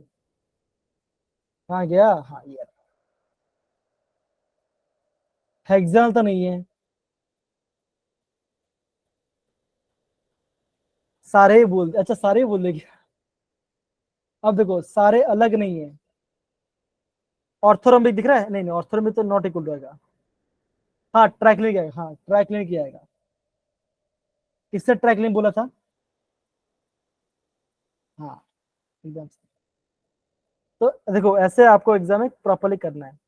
कहाँ गया, हाँ ये हेक्सागोनल तो नहीं है, सारे ही बोल, अच्छा सारे ही बोल देगी, अब देखो सारे अलग नहीं है, ऑर्थोरोम्बिक दिख रहा है, नहीं नहीं ऑर्थोरोम्बिक तो नॉट इक्वल रहेगा, हाँ ट्राइक्लिनिक आएगा, हाँ ट्राइक्लिनिक ही आएगा, किससे ट्राइक्लिनिक बोला था, हाँ एकदम। तो देखो ऐसे आपको एग्जाम में प्रॉपरली करना है,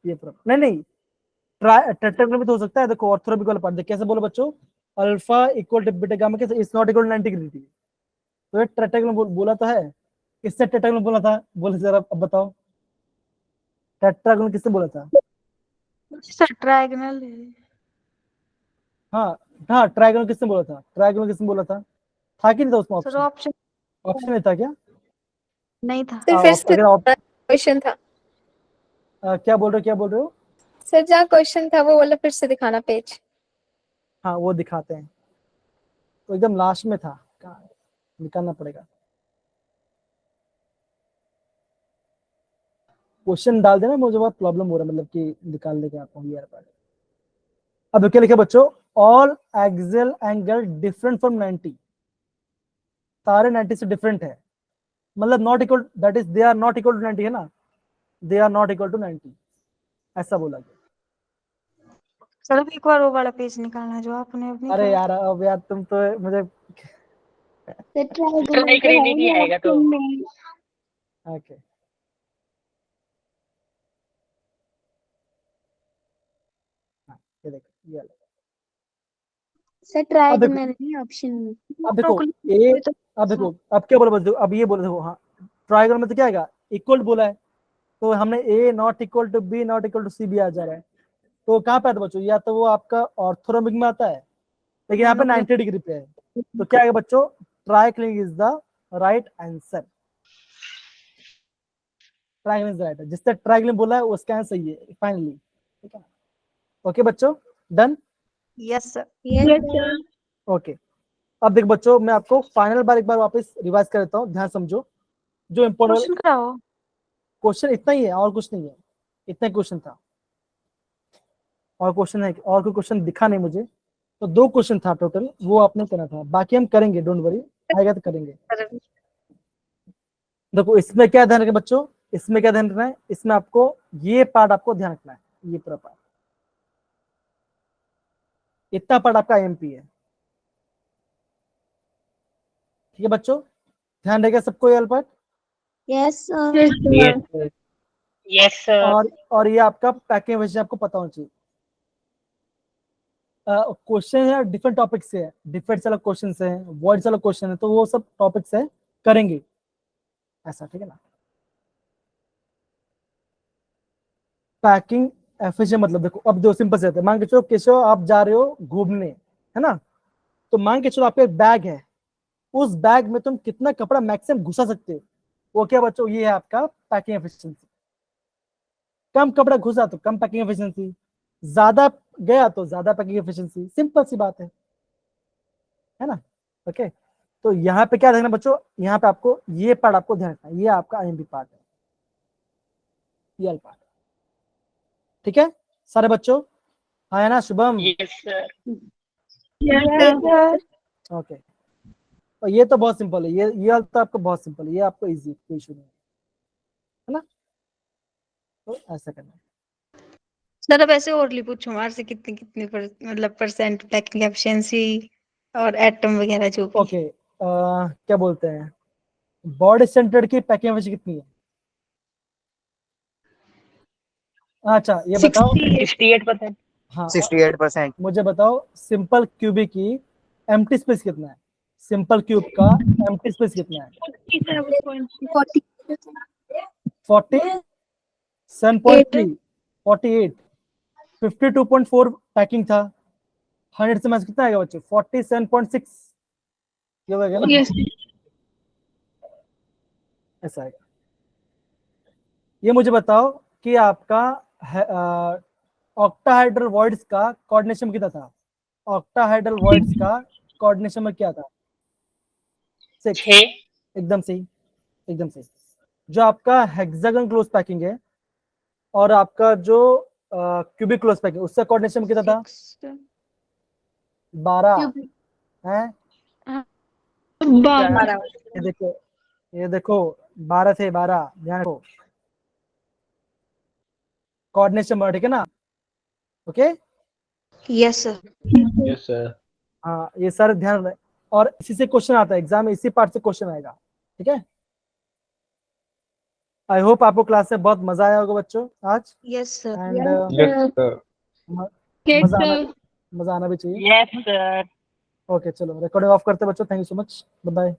ये प्रॉपर नहीं नहीं, टेट्रागोनल भी तो हो सकता है, देखो ऑर्थोरोम्बिक वाला पार्ट देख कैसे बोलो बच्चों, alpha equal to beta gamma कैसे is not equal to 90 degree, तो ये टेट्रागोनल बोला तो है, किससे टेट्रागोनल बोला था, बोले जरा अब बताओ, टेट्रागोनल किससे बोला था, टेट्रागोनल। हाँ हाँ ट्राइगोनल किसने बोला था, ट्राइगोनल किसने बोला था कि नहीं था उसमें सर ऑप्शन, ऑप्शन ऑप्शन नहीं था क्या, नहीं था। सर फिर से अगर आप क्वेश्चन था। क्या बोल रहे हो, क्या बोल रहे हो, सर जहाँ क्वेश्चन था वो वाला फिर से दिखाना पेज। हाँ वो दिखाते हैं, तो एकदम लास्ट में था, कहाँ है? निकालना पड़ेगा, क्वेश्चन डाल देना, मुझे बहुत प्रॉब्लम हो रहा है, मतलब कि निकालने के आपको यार पार्ट। अब क्या लिखा बच्चों, all axial angle different from 90, सारे 90 से डिफरेंट है, मतलब not equal, that is they are not equal to 90 है ना, they are not equal to 90, ऐसा बोला गया। सर अब एक बार वो वाला पेज निकालना जो आपने अभी अरे निकाला। यार अब यार तुम तो मुझे, ट्राइक्लिनिक ही आएगा तो। ओके हाँ ये देखो ये वाला। सर अब देखो, ट्रायगोनल नहीं ऑप्शन में। अब देखो ए, अब देखो अब क्या बोला बच्चों, अब ये बोले देखो, हाँ ट्राइगोनल में तो क्या आएगा, इक्वल बोला है, तो हमने a not equal to b not equal to c भी आ जा रहा है, तो कहाँ पे आता है बच्चों, या तो वो आपका ऑर्थोरोम्बिक में आता है, लेकिन यहाँ पे 90 डिग्री पे है, तो क्या आएगा बच्चों, triclinic is the right answer, triclinic is right, जिससे ट्राइक्लिनिक बोला है उसका आंसर सही है फाइनली, ठीक है। ओके बच्चों, done, yes sir. Yes sir. Okay. अब देखो बच्चों, मैं आपको फाइनल बार एक बार वापस रिवाइज कर देता हूँ, ध्यान समझो, जो इम्पोर्टेंट क्वेश्चन कराओ। क्वेश्चन इतना ही है और कुछ नहीं है, इतना क्वेश्चन था, और क्वेश्चन है, और कोई क्वेश्चन दिखा नहीं मुझे, तो 2 क्वेश्चन था टोटल, वो आपने करना था, बाकी हम करेंगे, डोंट वरी, आएगा तो करेंगे। देखो इसमें क्या ध्यान रखना बच्चों, इसमें क्या ध्यान रखना है, इसमें आपको ये पार्ट आपको ध्यान रखना है, ये पूरा पार्ट, इतना पार्ट आपका एमपी है, ठीक है बच्चों, ध्यान रहेगा सबको ये part, yes sir. Yes sir. Yes sir. और ये आपका पैकिंग वजह आपको पता होना चाहिए, क्वेश्चन है डिफरेंट टॉपिक से है, डिफरेंट अलग क्वेश्चन है, वर्ड्स अलग क्वेश्चन है, तो वो सब टॉपिक से करेंगे ऐसा, ठीक है ना। पैकिंग एफिशिएंट मतलब देखो, अब दो सिंपल से मान के चलो केशव आप जा रहे हो घूमने, है ना, तो मान के चलो आपका एक बैग है, उस बैग में तुम कितना कपड़ा मैक्सिमम घुसा सकते हो, वो क्या बच्चों, ये है आपका पैकिंग एफिशिएंसी। कम कपड़ा घुसा तो कम पैकिंग एफिशिएंसी, ज्यादा गया तो ज्यादा पैकिंग एफिशिएंसी, सिंपल सी बात है ना। ओके, तो यहाँ पे क्या देखना बच्चों, यहाँ पे आपको ये पार्ट आपको ध्यान रखना है, ये आपका आईएमपी पार्ट है, ये वाला पार्ट। ठीक है सारे बच्चों, हाँ है ना Shubham? Yes, sir. Yes, Yes, sir. sir. Okay, और ये तो बहुत सिंपल है, ये वाला तो आपको बहुत सिंपल है, ये आपको इजी, कोई इशू नहीं है ना। तो ऐसा करना है। सर अब ऐसे और पूछो हमारे से कितनी कितनी मतलब परसेंट पैकिंग एफिशिएंसी और एटम वगैरह जो भी। ओके, क्या बोलते हैं, बॉडी सेंटर्ड की पैकिंग एफिशिएंसी कितनी है? अच्छा ये बताओ, 68%. हाँ 68%. मुझे बताओ सिंपल क्यूबिक की एम्प्टी स्पेस कितना है? सिंपल क्यूब का एम्प्टी स्पेस कितना है? 40. 40, 7.3, 48, 52.4 पैकिंग था, 100 से मैच कितना आएगा बच्चों? 47.6, ये हो गया ना, Yes. ऐसा आएगा। ये मुझे बताओ कि आपका ऑक्टाहाइड्रल वॉइड्स का कोऑर्डिनेशन कितना था? ऑक्टाहाइड्रल वॉइड्स का कोऑर्डिनेशन में क्या था? 6, 6. एकदम सही, एकदम सही। जो आपका हेक्सागन क्लोज पैकिंग है और आपका जो क्यूबिक क्लोज पैकिंग, उसका कोऑर्डिनेशन में कितना था? 12 है। Baba. ये देखो 12 थे, 12, ध्यान रखो कोऑर्डिनेशन में, ठीक है ना। Okay, yes sir. Yes, sir. हाँ ये सारे ध्यान रहे, और इसी से क्वेश्चन आता है एग्जाम में, इसी पार्ट से क्वेश्चन आएगा। ठीक है, आई होप आपको क्लास में बहुत मजा आया होगा बच्चों आज, yes sir. And Yes, sir. Yes, मजा sir. आना भी चाहिए। Yes, sir. ओके चलो रिकॉर्डिंग ऑफ करते हैं बच्चों, thank you so much, bye bye.